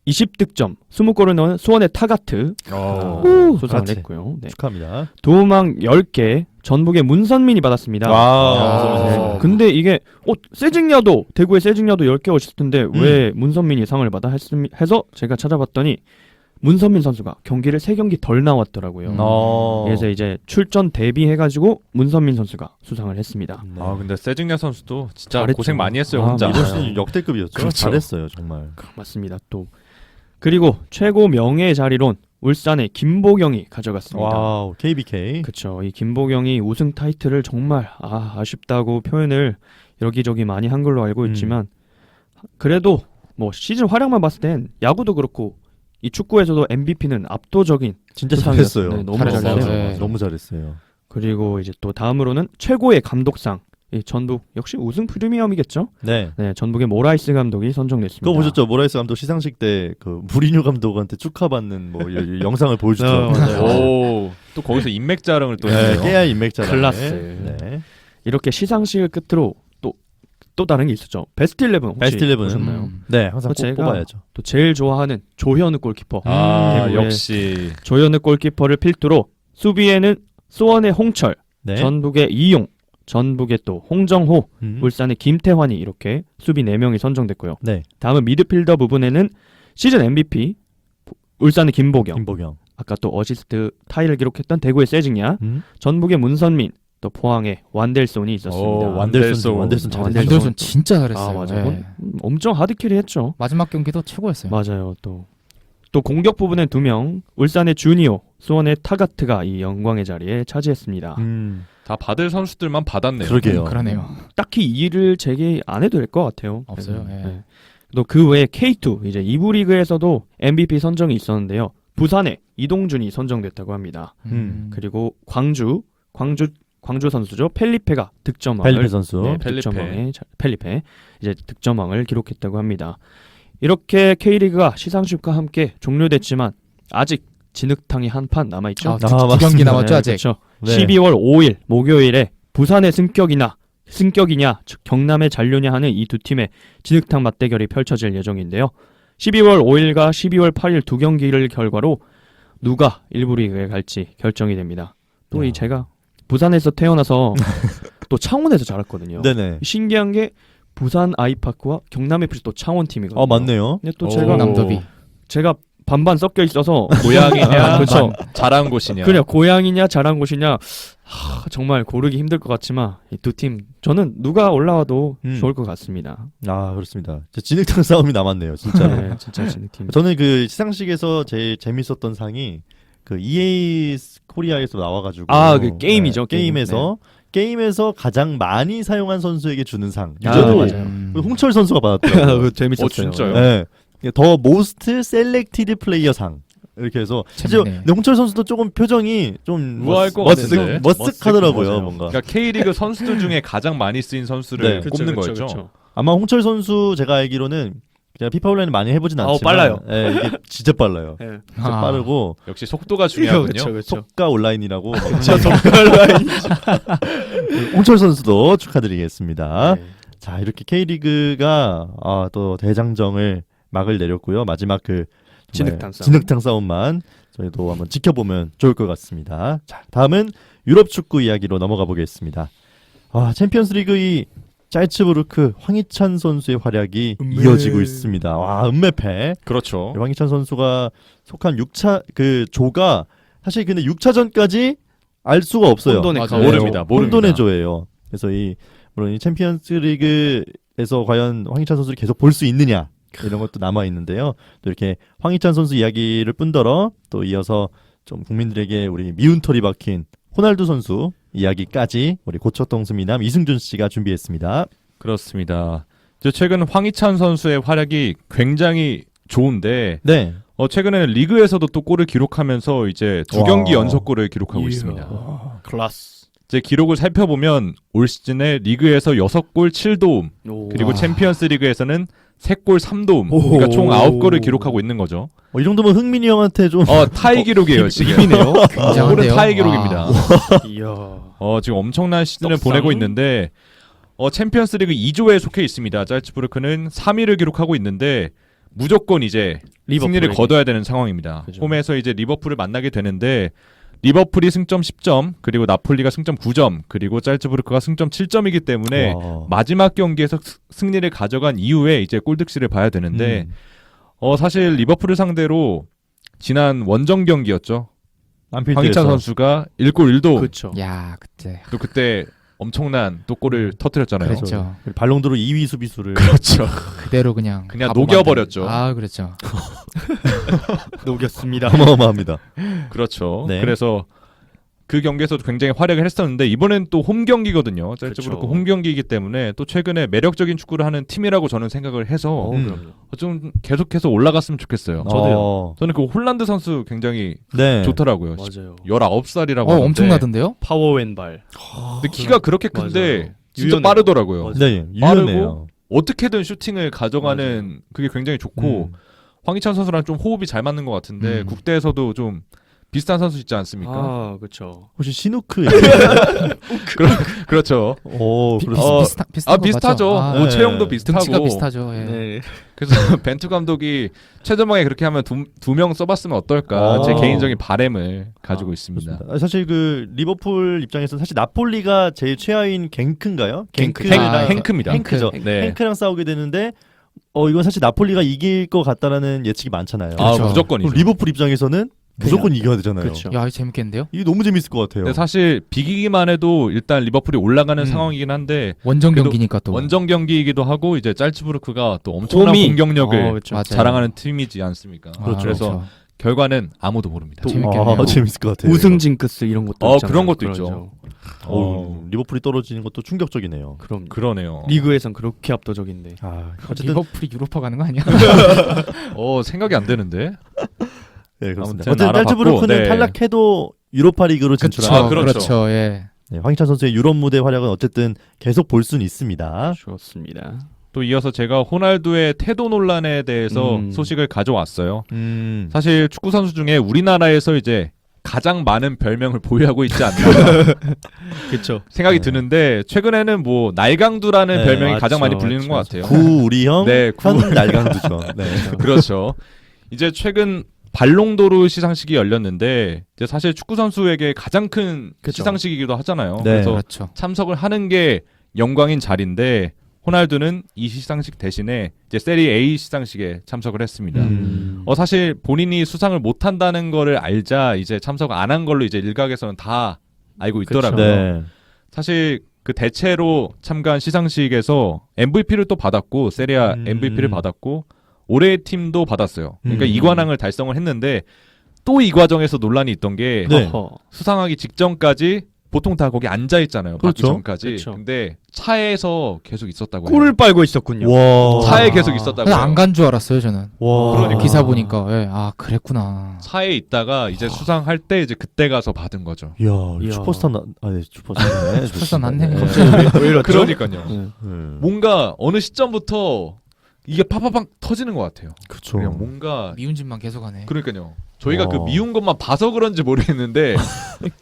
20득점 20골을 넣은 수원의 타가트 수상을 그렇지. 했고요. 네. 축하합니다. 도움왕 10개 전북의 문선민이 받았습니다. 와. 네. 근데 이게 세징야도 대구의 세징야도 10개 어시스트인데 왜 문선민이 상을 받아 해서 제가 찾아봤더니 문선민 선수가 경기를 3경기 덜 나왔더라고요. 그래서 이제 출전 대비해가지고 문선민 선수가 수상을 했습니다. 네. 아 근데 세징야 선수도 진짜 잘했죠. 고생 많이 했어요 아, 혼자. 이번 시즌 역대급이었죠. 그렇죠. 잘했어요, 정말. 맞습니다. 또 그리고 최고 명예의 자리론 울산의 김보경이 가져갔습니다. 와우, KBK. 그렇죠. 이 김보경이 우승 타이틀을 정말 아쉽다고 표현을 여기저기 많이 한 걸로 알고 있지만 그래도 뭐 시즌 활약만 봤을 땐 야구도 그렇고 이 축구에서도 MVP는 압도적인 진짜 수상이었어요. 잘했어요. 네, 너무 잘했어요. 잘했어요. 네. 너무 잘했어요. 그리고 이제 또 다음으로는 최고의 감독상 이 전북 역시 우승 프리미엄이겠죠. 네. 네, 전북의 모라이스 감독이 선정됐습니다. 그거 보셨죠? 모라이스 감독 시상식 때 그 무리뉴 감독한테 축하받는 뭐 영상을 보여주더라고요. 오, 또 거기서 인맥 자랑을 또 네, 했네요. 깨알 인맥자랑. 클라스. 네. 이렇게 시상식을 끝으로 또 다른 게 있었죠. 베스트 11 혹시 베스트 11. 보셨나요? 네, 항상 꼭 제가 뽑아야죠. 또 제일 좋아하는 조현우 골키퍼. 아 대구의 역시 조현우 골키퍼를 필두로 수비에는 수원의 홍철, 네. 전북의 이용, 전북의 또 홍정호, 음. 울산의 김태환이 이렇게 수비 4명이 선정됐고요. 네. 다음은 미드필더 부분에는 시즌 MVP 울산의 김보경, 김보경. 아까 또 어시스트 타이를 기록했던 대구의 세징야, 음. 전북의 문선민, 또 포항의 완델손이 있었습니다. 오, 완델손 완델손. 잘했어요. 완델손 진짜 잘했어요. 아 맞아요. 네. 엄청 하드캐리 했죠. 마지막 경기도 최고였어요. 맞아요. 또 공격 부분엔 2명, 울산의 주니오, 수원의 타가트가 이 영광의 자리에 차지했습니다. 다 받을 선수들만 받았네요. 그러게요. 그러네요. 딱히 일을 제기 안 해도 될 것 같아요. 없어요. 예. 또 그 외에 K2 이제 2부 리그에서도 MVP 선정이 있었는데요. 부산에 이동준이 선정됐다고 합니다. 그리고 광주 선수죠. 펠리페가 득점왕을 펠리페 선수. 네, 펠리페. 펠리페 이제 득점왕을 기록했다고 합니다. 이렇게 K리그가 시상식과 함께 종료됐지만 아직 진흙탕이 한 판 남아 있죠. 아, 두 경기 남았죠 아직. 그렇죠. 네. 12월 5일 목요일에 부산의 승격이냐 즉 경남의 잔류냐 하는 이 두 팀의 진흙탕 맞대결이 펼쳐질 예정인데요. 12월 5일과 12월 8일 두 경기를 결과로 누가 1부 리그에 갈지 결정이 됩니다. 또 이 제가 부산에서 태어나서 또 창원에서 자랐거든요. 네네. 신기한 게 부산 아이파크와 경남 FC 또 창원 팀이거든요. 아, 맞네요. 근데 또 오. 남더비. 제가 반반 섞여 있어서 고향이냐, 그렇죠. 자란 곳이냐. 그냥 고향이냐 자란 곳이냐 정말 고르기 힘들 것 같지만 이 두 팀 저는 누가 올라와도 좋을 것 같습니다. 아, 그렇습니다. 진흙탕 싸움이 남았네요, 진짜로. 네, 진짜 진흙팀. 저는 그 시상식에서 제일 재밌었던 상이 그 EA 코리아에서 나와가지고 그 게임이죠, 네, 게임. 게임에서 가장 많이 사용한 선수에게 주는 상. 아, 유저도 맞아요. 홍철 선수가 받았더라고요. 그 재밌었어요. 진짜요? 네. 더 모스트 셀렉티드 플레이어 상. 이렇게 해서 재밌네. 근데 홍철 선수도 조금 표정이 좀 우아할 것 같은데. 머쓱하더라고요, 맞아요. 뭔가. 그러니까 K리그 선수들 중에 가장 많이 쓰인 선수를 네. 꼽는 그쵸, 거였죠. 그쵸. 아마 홍철 선수 제가 알기로는 제가 피파 온라인 많이 해보진 않지만 빨라요. 예, 이게 진짜 빨라요. 네. 진짜 빠르고 역시 속도가 중요하군요. 그렇죠. 속가 온라인이라고 홍철 선수도 축하드리겠습니다. 네. 자, 이렇게 K리그가 또 대장정을 막을 내렸고요. 마지막 그 정말 진흙탕 싸움. 진흙탕 싸움만 저희도 한번 지켜보면 좋을 것 같습니다. 자, 다음은 유럽 축구 이야기로 넘어가 보겠습니다. 챔피언스리그 이 짤츠부르크 황희찬 선수의 활약이 이어지고 있습니다. 와, 은매패. 그렇죠. 황희찬 선수가 속한 6차 그 조가 사실 근데 6차전까지 알 수가 없어요. 혼돈의 맞아요. 모릅니다. 혼돈의 조예요. 그래서 물론 이 챔피언스리그에서 과연 황희찬 선수를 계속 볼 수 있느냐 이런 것도 남아 있는데요. 또 이렇게 황희찬 선수 이야기를 뿐더러 또 이어서 좀 국민들에게 우리 미운 털이 박힌 호날두 선수 이야기까지 우리 고척동 수미남 이승준 씨가 준비했습니다. 그렇습니다. 이제 최근 황희찬 선수의 활약이 굉장히 좋은데 네. 최근에는 리그에서도 또 골을 기록하면서 이제 두 와. 경기 연속골을 기록하고 이야. 있습니다. 클라스. 이제 기록을 살펴보면 올 시즌에 리그에서 6골 7도움 그리고 와. 챔피언스 리그에서는 3골 3도움 오. 그러니까 총 9골을 기록하고 있는 거죠. 이 정도면 흥민이 형한테 좀 타이 기록이에요. 지금. 힘이네요. 골은 굉장한데요. 타이 기록입니다. 이야. 지금 엄청난 시즌을 떡상? 보내고 있는데 챔피언스 리그 2조에 속해 있습니다. 짤츠부르크는 3위를 기록하고 있는데 무조건 이제 승리를 리버풀에게. 거둬야 되는 상황입니다. 그죠. 홈에서 이제 리버풀을 만나게 되는데 리버풀이 승점 10점, 그리고 나폴리가 승점 9점, 그리고 짤츠부르크가 승점 7점이기 때문에 와. 마지막 경기에서 승리를 가져간 이후에 이제 골득실을 봐야 되는데 사실 리버풀을 상대로 지난 원정 경기였죠. 안필드에서. 황희찬 선수가 1골 1도 그렇죠. 야 그때 또 그때 엄청난 또 골을 터뜨렸잖아요. 그렇죠. 발롱도르 2위 수비수를 그렇죠. 그대로 그냥 바보 녹여버렸죠. 만드는. 아 그렇죠. 녹였습니다. 어마어마합니다. 그렇죠. 네. 그래서 그 경기에서도 굉장히 활약을 했었는데 이번엔 또 홈 경기거든요. 짤츠부르크 그쵸. 홈 경기이기 때문에 또 최근에 매력적인 축구를 하는 팀이라고 저는 생각을 해서 그럼요. 좀 계속해서 올라갔으면 좋겠어요. 저도요. 저는 그 홀란드 선수 굉장히 네. 좋더라고요. 맞아요. 19살이라고 하는데 엄청나던데요? 파워 왼발. 근데 키가 그렇게 큰데 맞아요. 진짜 유연해요. 빠르더라고요. 맞아요. 네, 빠르고 유연해요. 어떻게든 슈팅을 가져가는 맞아요. 그게 굉장히 좋고 황희찬 선수랑 좀 호흡이 잘 맞는 것 같은데 국대에서도 좀 비슷한 선수 있지 않습니까? 아, 그렇죠. 혹시 시누크? 그렇죠. 오, 비, 그렇습니다. 비슷한 거 비슷하죠. 맞죠? 뭐 네. 체형도 비슷하고. 등치가 비슷하죠. 예. 네. 그래서 벤투 감독이 최전방에 그렇게 하면 두 명 써봤으면 어떨까? 제 개인적인 바램을 가지고 있습니다. 그렇습니다. 사실 그 리버풀 입장에서는 사실 나폴리가 제일 최하위인 갱크인가요? 행크입니다. 행크죠. 네. 행크랑 싸우게 되는데 이건 사실 나폴리가 이길 것 같다라는 예측이 많잖아요. 그렇죠. 무조건이죠. 그럼 리버풀 입장에서는 무조건 이겨야 되잖아요. 그렇죠. 야, 이거 재밌겠는데요? 이게 너무 재밌을 것 같아요. 근데 사실 비기기만 해도 일단 리버풀이 올라가는 음. 상황이긴 한데 원정 그래도 경기니까 또. 원정 경기이기도 하고 이제 짤츠부르크가 또 엄청난 홈이. 공격력을 그렇죠. 맞아요. 자랑하는 팀이지 않습니까? 아, 그래서 결과는 아무도 모릅니다. 또 재밌겠네요. 재밌을 것 같아요. 우승 징크스 이런 것도 있잖아요. 그런 것도 그러죠. 있죠. 리버풀이 떨어지는 것도 충격적이네요. 그럼 그러네요. 리그에선 그렇게 압도적인데. 어쨌든 리버풀이 유로파 가는 거 아니야? 생각이 안 되는데. 네, 그렇습니다. 아무튼 어쨌든 알아봤고, 짤츠부르크는 네. 탈락해도 유로파 리그로 진출하고 그렇죠. 그렇죠. 예. 네, 황희찬 선수의 유럽 무대 활약은 어쨌든 계속 볼 수는 있습니다. 좋습니다. 또 이어서 제가 호날두의 태도 논란에 대해서 소식을 가져왔어요. 사실 축구 선수 중에 우리나라에서 이제 가장 많은 별명을 보유하고 있지 않나 그렇죠. 생각이 네. 드는데 최근에는 뭐 날강두라는 네, 별명이 맞죠, 가장 많이 불리는 것 맞죠. 같아요. 구 우리 형, 네, 현 날강두죠. 네. 그렇죠. 이제 최근 발롱도르 시상식이 열렸는데 이제 사실 축구 선수에게 가장 큰 그쵸. 시상식이기도 하잖아요. 네. 그래서 그렇죠. 참석을 하는 게 영광인 자리인데 호날두는 이 시상식 대신에 이제 세리 A 시상식에 참석을 했습니다. 사실 본인이 수상을 못 한다는 거를 알자 이제 참석 안 한 걸로 이제 일각에서는 다 알고 있더라고요. 네. 사실 그 대체로 참가한 시상식에서 MVP를 또 받았고 세리아 MVP를 받았고 올해의 팀도 받았어요. 그러니까 이 관왕을 달성을 했는데 또 이 과정에서 논란이 있던 게 네. 어허. 수상하기 직전까지 보통 다 거기 앉아 있잖아요. 받기 그렇죠. 전까지. 그렇죠. 근데 차에서 계속 있었다고 해요. 꿀을 빨고 있었군요. 와. 차에 계속 있었다고 해요. 안 간 줄 알았어요, 저는. 와. 그러니까. 기사 보니까. 예. 아, 그랬구나. 차에 있다가 이제 수상할 때 이제 그때 가서 받은 거죠. 이야, 이야. 슈퍼스타 네, 슈퍼스타네. 슈퍼스타 났네. 왜 이렇죠? 그러니까요. 네. 뭔가 어느 시점부터 이게 팍팍팍 터지는 것 같아요. 그렇죠. 그냥 뭔가 미운 짓만 계속하네. 그러니까요. 저희가 와. 그 미운 것만 봐서 그런지 모르겠는데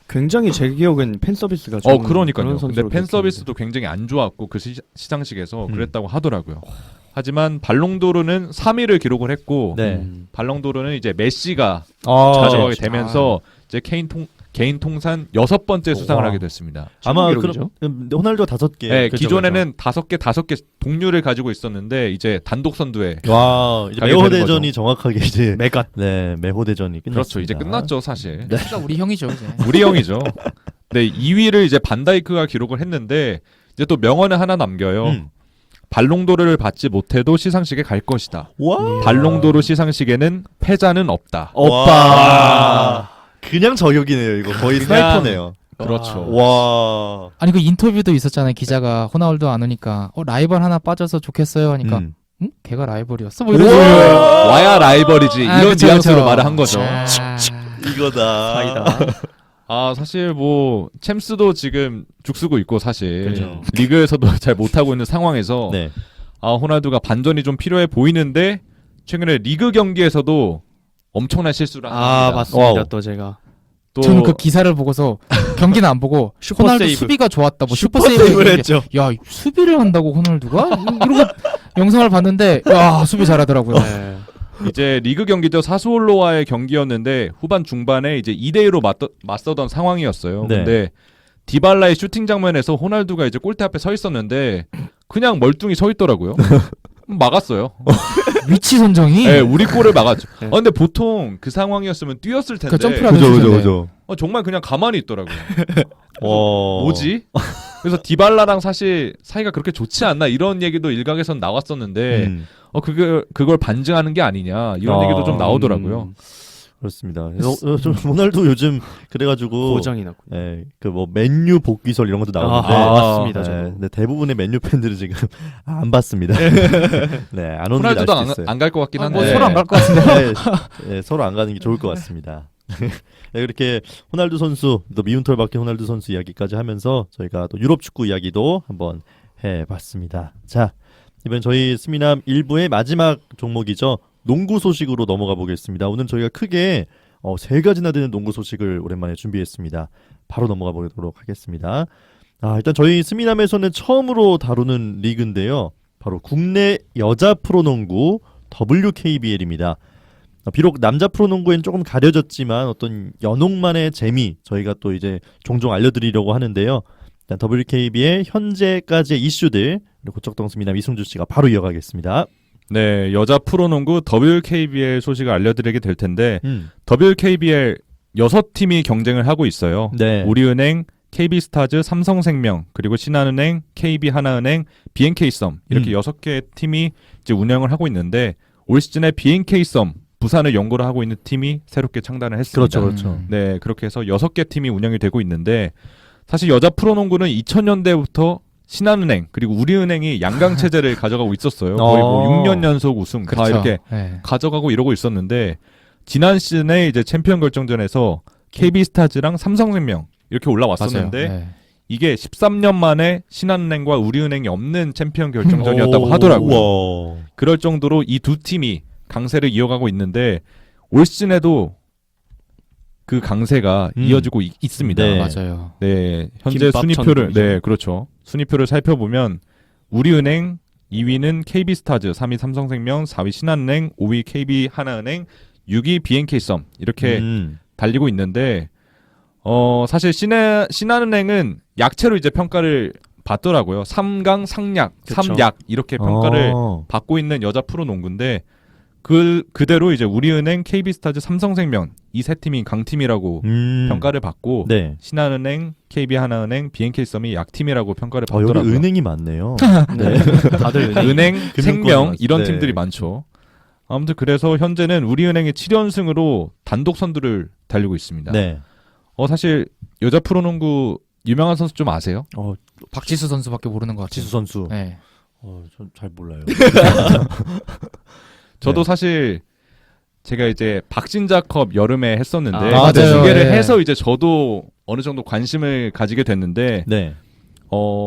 굉장히 제 기억엔 팬 서비스가 좀 그러니까요. 그런 근데 선수로 팬 기억했는데. 서비스도 굉장히 안 좋았고 그 시상식에서 그랬다고 하더라고요. 하지만 발롱도르는 3위를 기록을 했고 네. 발롱도르는 이제 메시가 아, 가져가게 되면서 이제 개인 통산 6번째 수상을 와. 하게 됐습니다. 아마 최고 그럼 기록이죠? 호날두가 5개. 네, 그죠, 기존에는 5개 동률을 가지고 있었는데 이제 단독 선두에 와, 이제 가게 매호 되는 대전이 거죠. 정확하게 이제 메가 네, 매호 대전이 끝났습니다. 그렇죠. 이제 끝났죠, 사실. 진짜 우리 형이죠, 이제. 우리 형이죠. 네, 2위를 이제 반다이크가 기록을 했는데 이제 또 명언을 하나 남겨요. 발롱도르를 받지 못해도 시상식에 갈 것이다. 와. 발롱도르 시상식에는 패자는 없다. 오빠. 그냥 저격이네요, 이거. 거의 그냥- 스나이퍼네요. 그렇죠. 와. 아니 그 인터뷰도 있었잖아요. 기자가 호나우두 안 오니까 라이벌 하나 빠져서 좋겠어요 하니까 응? 걔가 라이벌이었어? 뭐 이런 우와! 식으로. 와야 라이벌이지. 아, 이런 그쵸, 뉘앙스로 그쵸. 말을 한 거죠. 아, 이거다. 사이다. 아, 사실 뭐 챔스도 지금 죽쓰고 있고 사실 그죠. 리그에서도 잘 못하고 있는 상황에서 네. 호날두가 반전이 좀 필요해 보이는데 최근에 리그 경기에서도 엄청난 실수를 합니다. 아 봤습니다. 와우. 또 제가 또 저는 그 기사를 보고서 경기는 안 보고 슈퍼 호날두 세이브. 수비가 좋았다. 뭐 슈퍼 슈퍼세이브를 세이브를 했죠. 야 수비를 한다고 호날두가 이러고 영상을 봤는데 야 수비 잘하더라고요. 네. 이제 리그 경기죠. 사스올로와의 경기였는데 후반 중반에 이제 2대2로 맞서던 상황이었어요. 네. 근데 디발라의 슈팅 장면에서 호날두가 이제 골대 앞에 서 있었는데 그냥 멀뚱히 서 있더라고요. 막았어요. 위치 선정이 네, 우리 골을 막았죠. 네. 근데 보통 그 상황이었으면 뛰었을 텐데 그 점프를 하면 되는데. 정말 그냥 가만히 있더라고요. 어. 뭐지? 그래서 디발라랑 사실 사이가 그렇게 좋지 않나 이런 얘기도 일각에선 나왔었는데 그걸 반증하는 게 아니냐 이런 얘기도 좀 나오더라고요. 그렇습니다. 좀 호날두 요즘 그래가지고 고장이 났고. 네, 그 뭐 맨유 복귀설 이런 것도 나오는데 맞습니다. 네, 저도. 근데 대부분의 맨유 팬들은 지금 안 봤습니다. 네, 안 오는 게 나을 호날두도 수 있어요. 안 갈 것 같긴 한데 뭐 서로 안 갈 것 같은데. 네, 네, 서로 안 가는 게 좋을 것 같습니다. 네, 이렇게 호날두 선수, 또 미운 털 박힌 호날두 선수 이야기까지 하면서 저희가 또 유럽 축구 이야기도 한번 해봤습니다. 자, 이번 저희 스미남 1부의 마지막 종목이죠. 농구 소식으로 넘어가 보겠습니다. 오늘 저희가 크게 3가지나 되는 농구 소식을 오랜만에 준비했습니다. 바로 넘어가 보도록 하겠습니다. 일단 저희 스미남에서는 처음으로 다루는 리그인데요. 바로 국내 여자 프로농구 WKBL입니다. 비록 남자 프로농구엔 조금 가려졌지만 어떤 연옥만의 재미 저희가 또 이제 종종 알려드리려고 하는데요. 일단 WKBL 현재까지의 이슈들 고척동 스미남 이승주 씨가 바로 이어가겠습니다. 네, 여자 프로농구 WKBL 소식을 알려드리게 될 텐데 WKBL 6팀이 경쟁을 하고 있어요. 네. 우리은행, KB스타즈, 삼성생명, 그리고 신한은행, KB하나은행, BNK썸 이렇게 6개의 팀이 이제 운영을 하고 있는데 올 시즌에 BNK썸 부산을 연고로 하고 있는 팀이 새롭게 창단을 했습니다. 그렇죠. 네, 그렇게 해서 6개 팀이 운영이 되고 있는데 사실 여자 프로농구는 2000년대부터 신한은행 그리고 우리은행이 양강 체제를 가져가고 있었어요. 거의 뭐 6년 연속 우승 다 이렇게 네. 가져가고 이러고 있었는데 지난 시즌에 이제 챔피언 결정전에서 KB스타즈랑 삼성생명 이렇게 올라왔었는데 맞아요. 네. 이게 13년 만에 신한은행과 우리은행이 없는 챔피언 결정전이었다고 하더라고요. 우와. 그럴 정도로 이 두 팀이 강세를 이어가고 있는데 올 시즌에도 그 강세가 이어지고 있습니다. 네. 맞아요. 네, 현재 김밥 순위표를 천국이죠. 네, 그렇죠. 순위표를 살펴보면 우리은행 2위는 KB스타즈, 3위 삼성생명, 4위 신한은행, 5위 KB하나은행, 6위 BNK썸 이렇게 달리고 있는데 사실 신한은행은 약체로 이제 평가를 받더라고요. 3강 상약, 그쵸. 3약 이렇게 평가를 받고 있는 여자 프로농구인데 그대로 이제 우리은행, KB스타즈, 삼성생명 이 세 팀이 강팀이라고 평가를 받고 네. 신한은행, KB하나은행, BNK썸이 약팀이라고 평가를 여기 받더라고요. 은행이 많네요. 네. 다들 은행, 금융권이 생명 많죠. 이런 네. 팀들이 많죠. 아무튼 그래서 현재는 우리은행의 7연승으로 단독 선두를 달리고 있습니다. 네. 사실 여자 프로농구 유명한 선수 좀 아세요? 박지수 선수밖에 모르는 것 같아요. 지수 선수. 네. 전 잘 몰라요. 저도 네. 사실 제가 이제 박진자컵 여름에 했었는데 맞아요. 중계를 네. 해서 이제 저도 어느 정도 관심을 가지게 됐는데 네.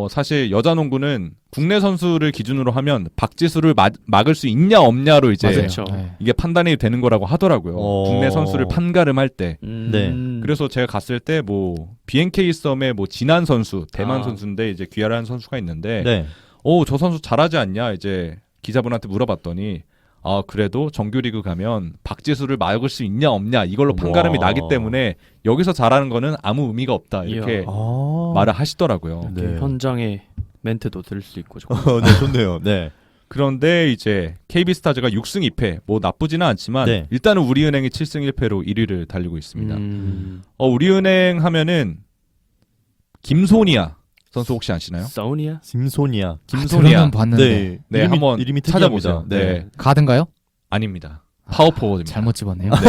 사실 여자 농구는 국내 선수를 기준으로 하면 박지수를 막을 수 있냐 없냐로 이제 맞아요. 그렇죠. 네. 이게 판단이 되는 거라고 하더라고요. 국내 선수를 판가름할 때. 네. 그래서 제가 갔을 때 뭐 BNK 썸의 뭐 진한 선수, 대만 아. 선수인데 이제 귀하라는 선수가 있는데 네. 저 선수 잘하지 않냐 이제 기자분한테 물어봤더니 그래도 정규리그 가면 박지수를 막을 수 있냐 없냐 이걸로 판가름이 와. 나기 때문에 여기서 잘하는 거는 아무 의미가 없다 이렇게 말을 하시더라고요. 네. 현장에 멘트도 들을 수 있고 네, 좋네요. 네. 그런데 이제 KB스타즈가 6승 2패 뭐 나쁘지는 않지만 네. 일단은 우리은행이 7승 1패로 1위를 달리고 있습니다. 우리은행 하면은 김소니아 선수 혹시 아시나요? 사우니아? 김소니아. 들어는 봤는데 네, 한번 이름이 찾아보세요. 특이합니다. 네. 가든가요? 아닙니다. 파워포워드입니다. 잘못 집었네요. 네.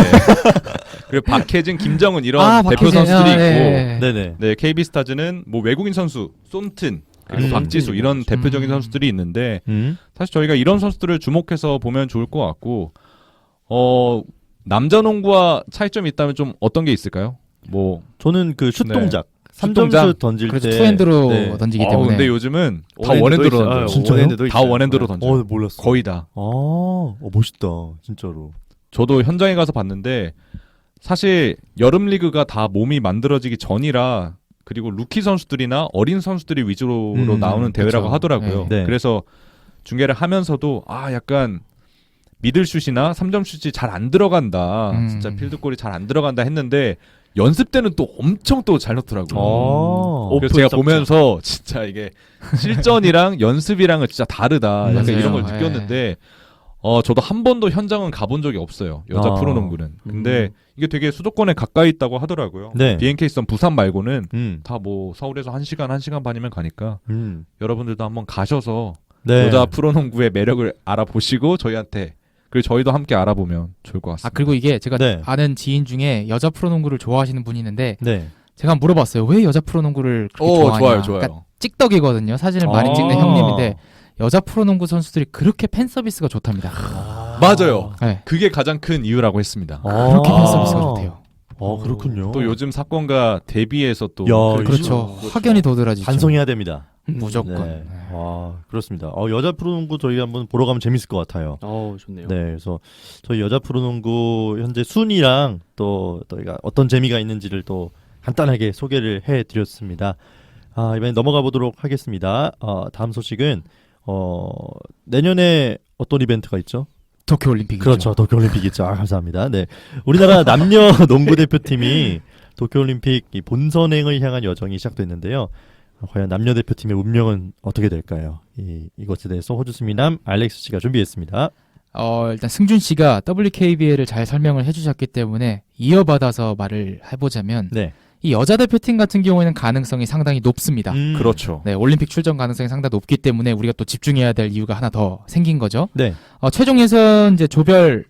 그리고 박혜진, 김정은 이런 대표 박혜진. 선수들이 있고, 네. 네네. 네, KB 스타즈는 뭐 외국인 선수 손튼 그리고 박지수 이런 대표적인 선수들이 있는데 사실 저희가 이런 선수들을 주목해서 보면 좋을 것 같고 남자 농구와 차이점이 있다면 좀 어떤 게 있을까요? 뭐 저는 그 슛 네. 동작. 슛 동작? 3점슛 던질 그래서 때 투핸드로 네. 던지기 때문에. 근데 요즘은 다 원핸드도 원핸드로 있어요. 던져요. 진짜요? 원핸드도 다 있어요. 원핸드로 던져요. 몰랐어. 거의 다. 멋있다. 진짜로. 저도 현장에 가서 봤는데 사실 여름 리그가 다 몸이 만들어지기 전이라 그리고 루키 선수들이나 어린 선수들이 위주로 나오는 대회라고 그쵸. 하더라고요. 네. 그래서 중계를 하면서도 약간 미들슛이나 3점슛이 잘 안 들어간다. 진짜 필드골이 잘 안 들어간다 했는데 연습 때는 또 엄청 또 잘 넣더라고요. 그래서 제가 오픈 보면서 진짜 이게 실전이랑 연습이랑은 진짜 다르다. 약간 맞아요. 이런 걸 네. 느꼈는데 저도 한 번도 현장은 가본 적이 없어요. 여자 프로농구는. 근데 이게 되게 수도권에 가까이 있다고 하더라고요. 네. BNK선 부산 말고는 음. 다 뭐 서울에서 1시간 반이면 가니까 음. 여러분들도 한번 가셔서 네. 여자 프로농구의 매력을 알아보시고 저희한테 그리고 저희도 함께 알아보면 좋을 것 같습니다. 그리고 이게 제가 네. 아는 지인 중에 여자 프로농구를 좋아하시는 분이 있는데 네. 제가 물어봤어요. 왜 여자 프로농구를 그렇게 좋아하냐. 좋아요. 그러니까 찍덕이거든요. 사진을 많이 찍는 형님인데 여자 프로농구 선수들이 그렇게 팬 서비스가 좋답니다. 맞아요. 네. 그게 가장 큰 이유라고 했습니다. 그렇게 팬 서비스가 좋대요. 그렇군요. 또 요즘 사건과 대비해서 또 야, 그렇죠. 확연히 도드라지죠. 반성해야 됩니다. 무조건. 네. 그렇습니다. 여자 프로농구 저희 한번 보러 가면 재밌을 것 같아요. 좋네요. 네, 그래서 저희 여자 프로농구 현재 순위랑 또 저희가 어떤 재미가 있는지를 또 간단하게 소개를 해드렸습니다. 이번에 넘어가 보도록 하겠습니다. 다음 소식은 내년에 어떤 이벤트가 있죠? 도쿄올림픽이죠. 그렇죠. 도쿄올림픽 있죠. 감사합니다. 네, 우리나라 남녀 농구 대표팀이 도쿄올림픽 이 본선행을 향한 여정이 시작됐는데요. 과연 남녀 대표팀의 운명은 어떻게 될까요? 이것에 대해서 호주 수미남 알렉스 씨가 준비했습니다. 일단 승준 씨가 WKBL을 잘 설명을 해주셨기 때문에 이어받아서 말을 해보자면 네, 이 여자 대표팀 같은 경우에는 가능성이 상당히 높습니다. 그렇죠. 네, 올림픽 출전 가능성이 상당히 높기 때문에 우리가 또 집중해야 될 이유가 하나 더 생긴 거죠. 네, 최종 예선 이제 조별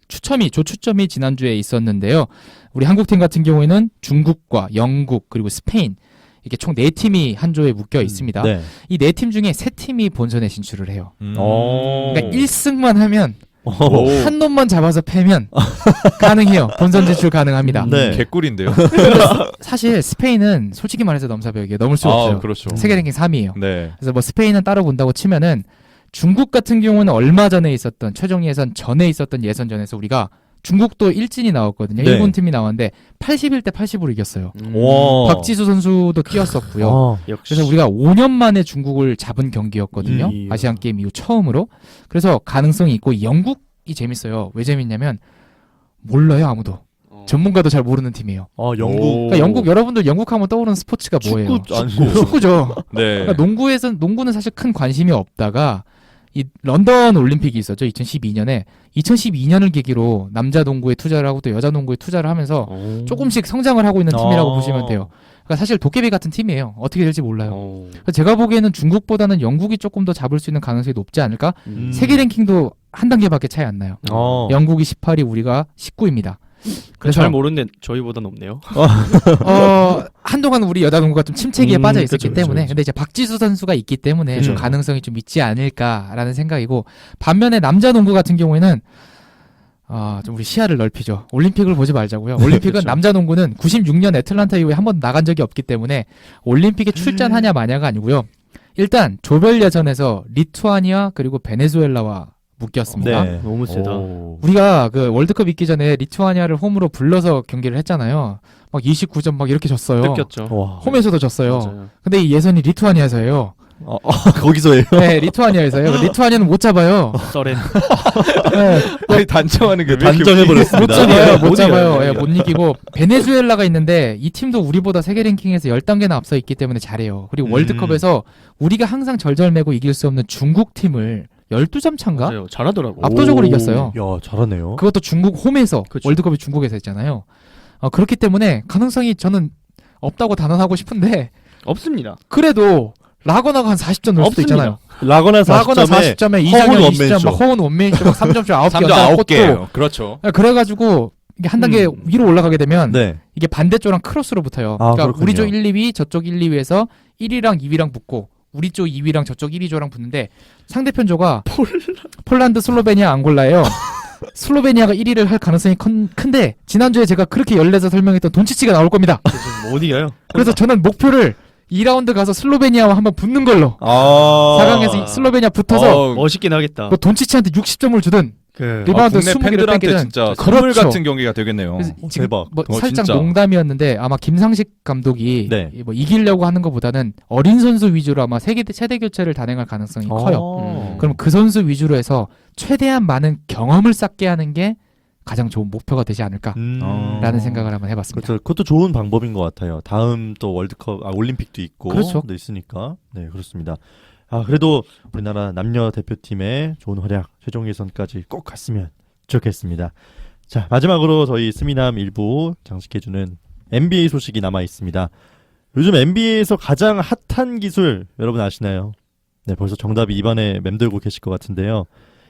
조추첨이 지난주에 있었는데요. 우리 한국팀 같은 경우에는 중국과 영국 그리고 스페인 이렇게 총 4팀이 한 조에 묶여 있습니다. 네. 이 4팀 중에 3팀이 본선에 진출을 해요. 어. 그러니까 1승만 하면 오. 한 놈만 잡아서 패면 가능해요. 본선 진출 가능합니다. 네. 개꿀인데요. 사실 스페인은 솔직히 말해서 넘사벽이에요. 넘을 수가 없어요. 그렇죠. 세계 랭킹 3위예요. 네. 그래서 뭐 스페인은 따로 본다고 치면은 중국 같은 경우는 얼마 전에 있었던 최종 예선 전에 있었던 예선전에서 우리가 중국도 일진이 나왔거든요. 네. 일본 팀이 나왔는데 81대 80으로 이겼어요. 와. 박지수 선수도 뛰었었고요. 역시. 그래서 우리가 5년 만에 중국을 잡은 경기였거든요. 아시안 게임 이후 처음으로. 그래서 가능성이 있고 영국이 재밌어요. 왜 재밌냐면 몰라요 아무도. 전문가도 잘 모르는 팀이에요. 영국. 그러니까 영국 여러분들 영국 하면 떠오르는 스포츠가 뭐예요? 축구 아니에요? 축구죠. 네. 그러니까 농구는 사실 큰 관심이 없다가 이 런던 올림픽이 있었죠. 2012년에 2012년을 계기로 남자 농구에 투자를 하고 또 여자 농구에 투자를 하면서 조금씩 성장을 하고 있는 팀이라고 보시면 돼요. 그러니까 사실 도깨비 같은 팀이에요. 어떻게 될지 몰라요. 그래서 제가 보기에는 중국보다는 영국이 조금 더 잡을 수 있는 가능성이 높지 않을까? 세계 랭킹도 한 단계밖에 차이 안 나요. 영국이 18위, 우리가 19위입니다. 그래서 잘 모르는데 저희보다 높네요. 한동안 우리 여자 농구가 좀 침체기에 빠져 있었기 그쵸, 때문에 그쵸. 근데 이제 박지수 선수가 있기 때문에 그쵸. 좀 가능성이 좀 있지 않을까라는 생각이고 반면에 남자 농구 같은 경우에는 좀 우리 시야를 넓히죠. 올림픽을 보지 말자고요. 올림픽은 그쵸. 남자 농구는 96년 애틀란타 이후에 한 번도 나간 적이 없기 때문에 올림픽에 출전하냐 마냐가 아니고요. 일단 조별 예선에서 리투아니아 그리고 베네수엘라와 묶였습니다. 네. 너무 세다. 우리가 그 월드컵 있기 전에 리투아니아를 홈으로 불러서 경기를 했잖아요. 막 29점 막 이렇게 졌어요. 뜯겼죠. 와. 홈에서도 졌어요. 맞아요. 근데 이 예선이 리투아니아에서예요. 거기서예요. 네, 리투아니아에서요. 리투아니아는 못 잡아요. 썰에. 네, 아니, 단정하는 게 단정해버렸습니다. 못 잡아요. 못 못 잡아요. 이겨요. 예, 못 이기고 베네수엘라가 있는데 이 팀도 우리보다 세계 랭킹에서 10단계나 앞서 있기 때문에 잘해요. 그리고 월드컵에서 우리가 항상 절절매고 이길 수 없는 중국 팀을 12점 차인가? 맞아요. 잘하더라고. 압도적으로 이겼어요. 야, 잘하네요. 그것도 중국 홈에서 그쵸. 월드컵이 중국에서 했잖아요. 그렇기 때문에 가능성이 저는 없다고 단언하고 싶은데 없습니다. 그래도 라거나가 한 40점 넣을 수도 없습니다. 있잖아요. 라거나 라거나 40점에 40점에 이장현 허훈 20점, 막 허훈 원맨쇼 막 3점슛 9개 3점 연달아 9개예요. 그렇죠. 그래가지고 이게 한 단계 위로 올라가게 되면 네. 이게 반대쪽랑 크로스로 붙어요. 아, 그러니까 그렇군요. 우리 쪽 1, 2위, 저쪽 1, 2위에서 1위랑 2위랑 붙고 우리 쪽 2위랑 저쪽 1위조랑 붙는데 상대편 조가 폴란드, 슬로베니아, 앙골라예요. 슬로베니아가 1위를 할 가능성이 큰데 지난주에 제가 그렇게 열내서 설명했던 돈치치가 나올 겁니다. 지금 못 이겨요. 그래서 저는 목표를 2라운드 가서 슬로베니아와 한번 붙는 걸로 아. 4강에서 슬로베니아 붙어서 멋있긴 하겠다. 뭐 돈치치한테 60점을 주든 그 리바운드 국내 20개를 팬들한테 뺏기든 진짜 그렇죠. 선물 같은 경기가 되겠네요. 그래서 지금 대박. 뭐 살짝 진짜. 농담이었는데 아마 김상식 감독이 네. 뭐 이기려고 하는 것보다는 어린 선수 위주로 아마 세대 교체를 단행할 가능성이 커요. 그럼 그 선수 위주로 해서 최대한 많은 경험을 쌓게 하는 게 가장 좋은 목표가 되지 않을까라는 생각을 한번 해봤습니다. 그렇죠. 그것도 좋은 방법인 것 같아요. 다음 또 월드컵, 올림픽도 있고, 그렇죠. 또 있으니까. 네, 그렇습니다. 그래도 우리나라 남녀 대표팀의 좋은 활약, 최종 예선까지 꼭 갔으면 좋겠습니다. 자, 마지막으로 저희 스미남 일부 장식해주는 NBA 소식이 남아 있습니다. 요즘 NBA에서 가장 핫한 기술 여러분 아시나요? 네, 벌써 정답이 입안에 맴돌고 계실 것 같은데요.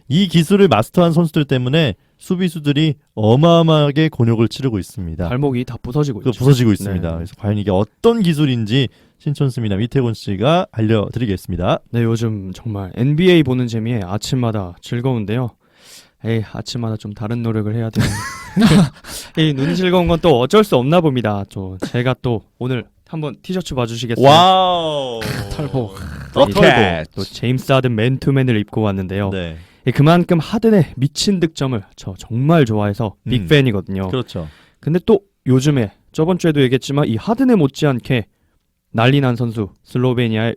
이 기술을 마스터한 선수들 때문에 수비수들이 어마어마하게 곤욕을 치르고 있습니다. 발목이 다 부서지고 있죠. 부서지고 있습니다. 네. 그래서 과연 이게 어떤 기술인지 신촌스미남 이태곤 씨가 알려드리겠습니다. 네, 요즘 정말 NBA 보는 재미에 아침마다 즐거운데요. 아침마다 좀 다른 노력을 해야 되는. 눈이 즐거운 건 또 어쩔 수 없나 봅니다. 제가 또 오늘 한번 티셔츠 봐주시겠어요? 와우. 털보. 또 제임스 하든 맨투맨을 입고 왔는데요. 네. 그만큼 하든의 미친 득점을 저 정말 좋아해서 빅팬이거든요. 그렇죠. 근데 또 요즘에 저번 주에도 얘기했지만 이 하든에 못지않게 난리난 선수 슬로베니아의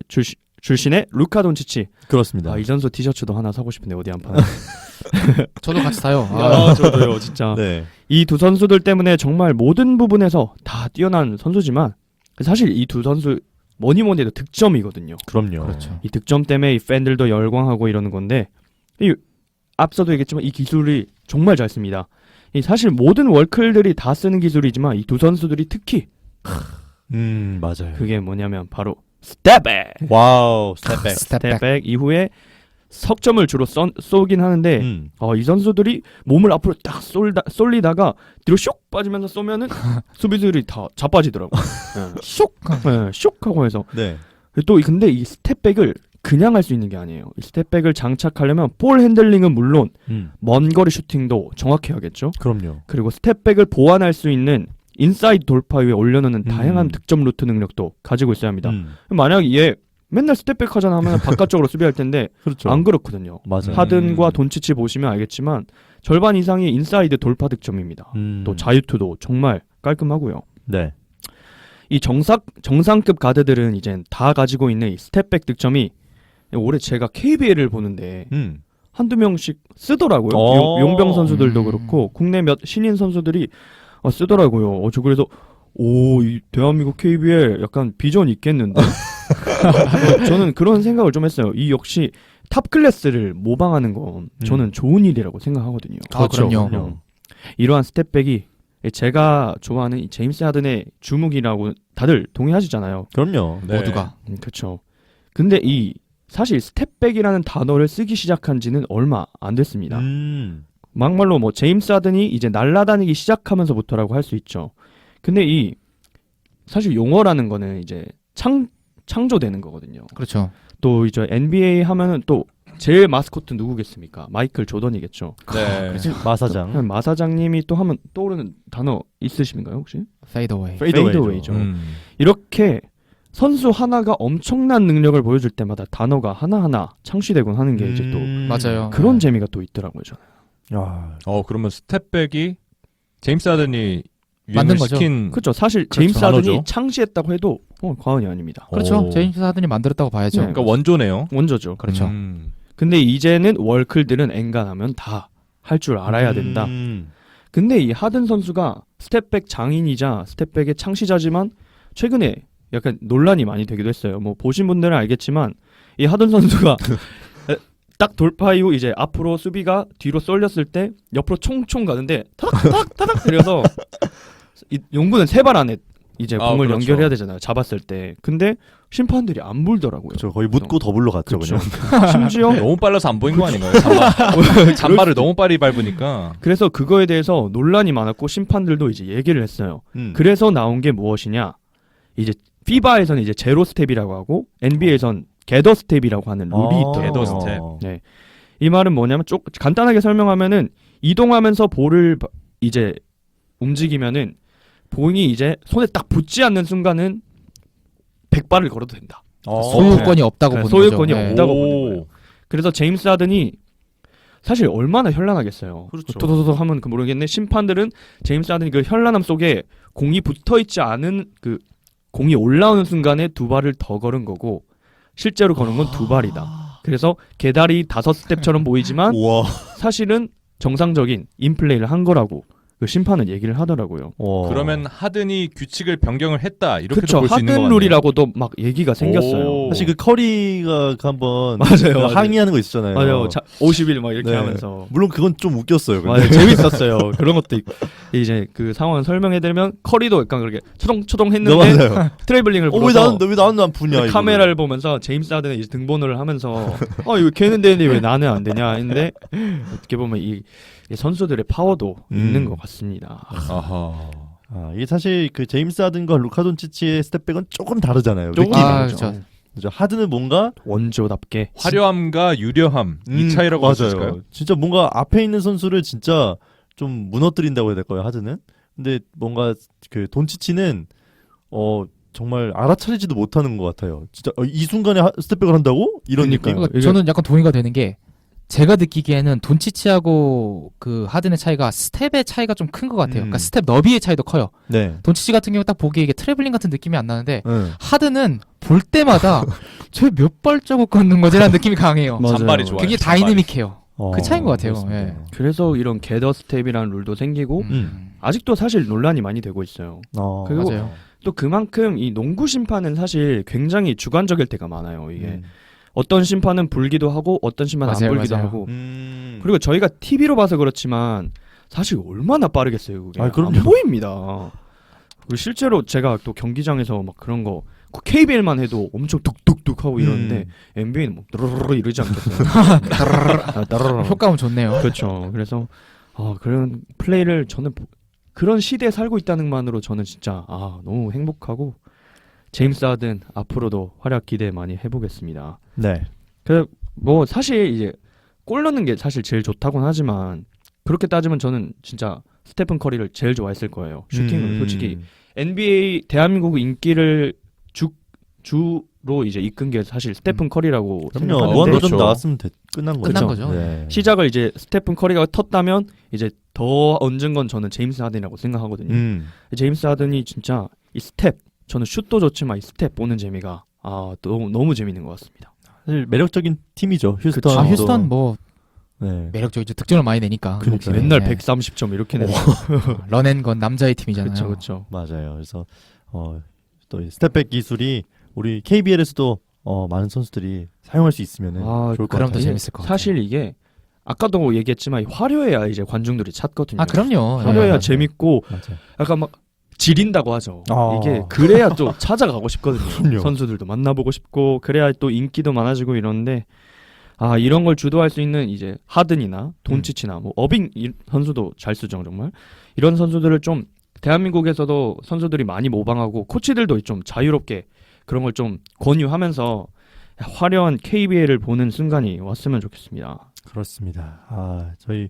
출신의 루카 돈치치. 그렇습니다. 이 선수 티셔츠도 하나 사고 싶은데 어디 한 판. 저도 같이 사요. 저도요 진짜. 네. 이 두 선수들 때문에 정말 모든 부분에서 다 뛰어난 선수지만 사실 이 두 선수 뭐니 해도 득점이거든요. 그럼요. 그렇죠. 이 득점 때문에 이 팬들도 열광하고 이러는 건데 앞서도 얘기했지만 이 기술이 정말 잘 씁니다. 사실 모든 월클들이 다 쓰는 기술이지만 이 두 선수들이 특히 맞아요. 그게 뭐냐면 바로 스텝백. 와우, 스텝백. 스텝백 이후에 석점을 주로 쏘긴 하는데 이 선수들이 몸을 앞으로 딱 쏠리다가 뒤로 슉 빠지면서 쏘면은 수비수들이 다 자빠지더라고. 쇽. 슉 하고 해서 네. 또 근데 이 스텝백을 그냥 할 수 있는 게 아니에요. 이 스텝백을 장착하려면 볼 핸들링은 물론 먼 거리 슈팅도 정확해야겠죠. 그럼요. 그리고 스텝백을 보완할 수 있는 인사이드 돌파 위에 올려놓는 다양한 득점 루트 능력도 가지고 있어야 합니다. 만약 얘 맨날 스텝백 하잖아 하면 바깥쪽으로 수비할 텐데 그렇죠. 안 그렇거든요. 맞아요. 하든과 돈치치 보시면 알겠지만 절반 이상이 인사이드 돌파 득점입니다. 또 자유투도 정말 깔끔하고요. 네. 이 정상급 가드들은 이제 다 가지고 있는 이 스텝백 득점이 올해 제가 KBL을 보는데 한두 명씩 쓰더라고요. 용병 선수들도 그렇고 국내 몇 신인 선수들이 쓰더라고요. 저 그래서 이 대한민국 KBL 약간 비전 있겠는데? 저는 그런 생각을 좀 했어요. 이 역시 탑 클래스를 모방하는 건 저는 좋은 일이라고 생각하거든요. 그럼요. 이러한 스텝백이 제가 좋아하는 이 제임스 하든의 주목이라고 다들 동의하시잖아요. 그럼요. 네. 모두가. 그렇죠. 근데 사실 스텝백이라는 단어를 쓰기 시작한 지는 얼마 안 됐습니다. 막말로 뭐 제임스 하든이 이제 날아다니기 시작하면서부터라고 할 수 있죠. 근데 사실 용어라는 거는 이제 창조되는 거거든요. 그렇죠. 또 이제 NBA 하면은 또 제일 마스코트 누구겠습니까? 마이클 조던이겠죠. 네. 마사장. 마사장님이 또 하면 떠오르는 단어 있으신가요 혹시? 페이드웨이. 페이드웨이죠. 이렇게 선수 하나가 엄청난 능력을 보여줄 때마다 단어가 하나하나 창시되곤 하는 게 이제 또 맞아요. 그런 재미가 또 있더라고요 저는. 야. 그러면 스텝백이 제임스 하든이 만든 유행을 거죠. 시킨 그렇죠. 사실 그렇죠, 제임스 하든이 단어죠. 창시했다고 해도 과언이 아닙니다. 그렇죠. 제임스 하든이 만들었다고 봐야죠. 네. 그러니까 원조네요. 원조죠. 그렇죠. 근데 이제는 월클들은 엔간하면 다 할 줄 알아야 된다. 근데 이 하든 선수가 스텝백 장인이자 스텝백의 창시자지만 최근에 약간 논란이 많이 되기도 했어요. 뭐 보신 분들은 알겠지만 이 하든 선수가 딱 돌파 이후 이제 앞으로 수비가 뒤로 쏠렸을 때 옆으로 총총 가는데 타닥 때려서 이 용구는 3발 안에 이제 아, 공을 그렇죠. 연결해야 되잖아요. 잡았을 때. 근데 심판들이 안 불더라고요. 저 거의 묻고 더블로 갔죠 그쵸. 그냥. 심지어 너무 빨라서 안 보인 거 아닌가요? 잔발을 너무 빨리 밟으니까. 그래서 그거에 대해서 논란이 많았고 심판들도 이제 얘기를 했어요. 그래서 나온 게 무엇이냐? 이제 피바에서는 이제 제로 스텝이라고 하고 NBA에선 게더 스텝이라고 하는 룰이 있더라고요. 게더 스텝. 네. 이 말은 뭐냐면 좀 간단하게 설명하면은 이동하면서 볼을 이제 움직이면은 공이 이제 손에 딱 붙지 않는 순간은 100발을 걸어도 된다. 소유권이 없다고 네, 보는 소유권이 거죠. 없다고 보는 거예요. 그래서 제임스 하든이 사실 얼마나 현란하겠어요. 그렇죠. 도도도도 하면 모르겠네. 심판들은 제임스 하든이 그 현란함 속에 공이 붙어 있지 않은 그 공이 올라오는 순간에 두 발을 더 걸은 거고 실제로 거는 건 두 발이다. 그래서 개다리 5스텝처럼 보이지만 우와. 사실은 정상적인 인플레이를 한 거라고 그 심판은 얘기를 하더라고요. 그러면 하든이 규칙을 변경을 했다 이렇게도 그렇죠. 볼 수 있는 거 하든 같네요. 룰이라고도 막 얘기가 생겼어요. 오. 사실 그 커리가 한번 맞아요. 항의하는 거 있었잖아요. 맞아요. 50일 막 이렇게 네. 하면서 물론 그건 좀 웃겼어요. 근데. 맞아요. 재밌었어요. 그런 것도 있고 이제 그 상황을 설명해드리면 커리도 약간 그렇게 초동초동 했는데 맞아요. 트래블링을 왜 불어서 나는 안 부냐? 이거를. 카메라를 보면서 제임스 하든은 이제 등번호를 하면서 이거 걔는 되는데 왜 나는 안 되냐 했는데 어떻게 보면 이 선수들의 파워도 있는 것 같습니다. 아하. 이게 사실 그 제임스 하든과 루카 돈치치의 스텝백은 조금 다르잖아요. 조금 느낌이. 아, 다르죠. 그죠. 하든은 뭔가 원조답게 화려함과 유려함 이 차이라고 할 수 맞아요. 있을까요? 진짜 뭔가 앞에 있는 선수를 진짜 좀 무너뜨린다고 해야 될까요? 하든은. 근데 뭔가 그 돈치치는 정말 알아차리지도 못하는 것 같아요. 진짜 이 순간에 스텝백을 한다고? 이런 느낌. 그러니까 이게- 저는 약간 동의가 되는 게 제가 느끼기에는 돈치치하고 그 하든의 차이가 스텝의 차이가 좀 큰 것 같아요. 그러니까 스텝 너비의 차이도 커요. 네. 돈치치 같은 경우 딱 보기에 이게 트래블링 같은 느낌이 안 나는데 응. 하든은 볼 때마다 저 몇 발자국 걷는 거지라는 느낌이 강해요. 맞아요. 잔발이 좋아요. 굉장히 잔발이. 다이내믹해요. 그 차이인 것 같아요. 그렇습니다. 예. 그래서 이런 게더 스텝이라는 룰도 생기고 아직도 사실 논란이 많이 되고 있어요. 그리고 맞아요. 또 그만큼 이 농구 심판은 사실 굉장히 주관적일 때가 많아요. 이게 어떤 심판은 불기도 하고 어떤 심판은 안 맞아요, 불기도 맞아요. 하고 그리고 저희가 TV로 봐서 그렇지만 사실 얼마나 빠르겠어요. 그게 그럼요. 안 보입니다. 그리고 실제로 제가 또 경기장에서 막 그런 거 KBL만 해도 엄청 뚝뚝뚝 하고 이러는데 NBA는 뭐 드르르르 이러지 않겠어요. 효과음 좋네요. 그렇죠. 그래서 그런 플레이를 저는 그런 시대에 살고 있다는 것만으로 저는 진짜 너무 행복하고 제임스 하든 앞으로도 활약 기대 많이 해보겠습니다. 네. 뭐 사실 이제 골 넣는 게 사실 제일 좋다고는 하지만 그렇게 따지면 저는 진짜 스테픈 커리를 제일 좋아했을 거예요. 슈팅을 솔직히 NBA 대한민국 인기를 주로 이제 이끈 게 사실 스테픈 커리라고 그럼요. 생각하는데 무한도전 그렇죠. 나왔으면 끝난 거죠. 끝난 거죠. 네. 시작을 이제 스테픈 커리가 텄다면 이제 더 얹은 건 저는 제임스 하든이라고 생각하거든요. 제임스 하든이 진짜 이 스텝 저는 슛도 좋지만 이 스텝 보는 재미가 너무 재밌는 것 같습니다. 사실 매력적인 팀이죠. 휴스턴. 그쵸. 휴스턴 뭐 네. 매력적이죠. 득점을 많이 내니까. 그러니까요. 맨날 네. 130점 이렇게 내는 런앤건 남자의 팀이잖아요. 그렇죠, 그렇죠. 맞아요. 그래서 또 이 스텝백 기술이 우리 KBL에서도 많은 선수들이 사용할 수 있으면은 좋을 것 그럼 더 같아요. 재밌을 것 같아요. 사실 이게 아까도 얘기했지만 화려해야 이제 관중들이 찾거든요. 그럼요. 화려해야 네. 재밌고 맞아요. 약간 막 지린다고 하죠. 아. 이게 그래야 또 찾아가고 싶거든요. 그럼요. 선수들도 만나보고 싶고 그래야 또 인기도 많아지고 이러는데 이런 걸 주도할 수 있는 이제 하든이나 돈치치나 뭐 어빙 선수도 잘 쓰죠 정말. 이런 선수들을 좀 대한민국에서도 선수들이 많이 모방하고 코치들도 좀 자유롭게 그런 걸 좀 권유하면서 화려한 KBL을 보는 순간이 왔으면 좋겠습니다. 그렇습니다. 저희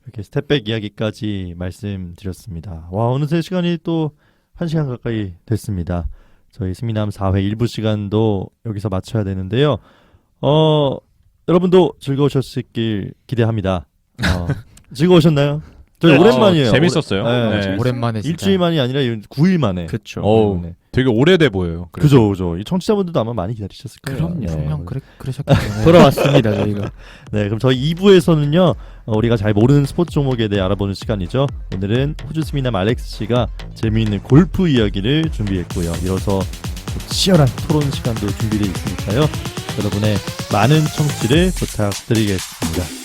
이렇게 스텝백 이야기까지 말씀드렸습니다. 와, 어느새 시간이 또 1시간 가까이 됐습니다. 저희 승민남 4회 일부 시간도 여기서 마쳐야 되는데요. 여러분도 즐거우셨길 기대합니다. 즐거우셨나요? 저희 오랜만이에요. 재밌었어요. 네. 오랜만에 진짜. 일주일 만이 아니라 9일 만에. 그렇죠. 어우, 네. 되게 오래돼 보여요. 그래서. 그죠. 이 청취자분들도 아마 많이 기다리셨을 거예요. 그럼요. 분명 그러셨겠네요. 돌아왔습니다 저희가. 네, 그럼 저희 2부에서는요, 우리가 잘 모르는 스포츠 종목에 대해 알아보는 시간이죠. 오늘은 호주 스미남 알렉스 씨가 재미있는 골프 이야기를 준비했고요. 이어서 치열한 토론 시간도 준비되어 있으니까요. 여러분의 많은 청취를 부탁드리겠습니다.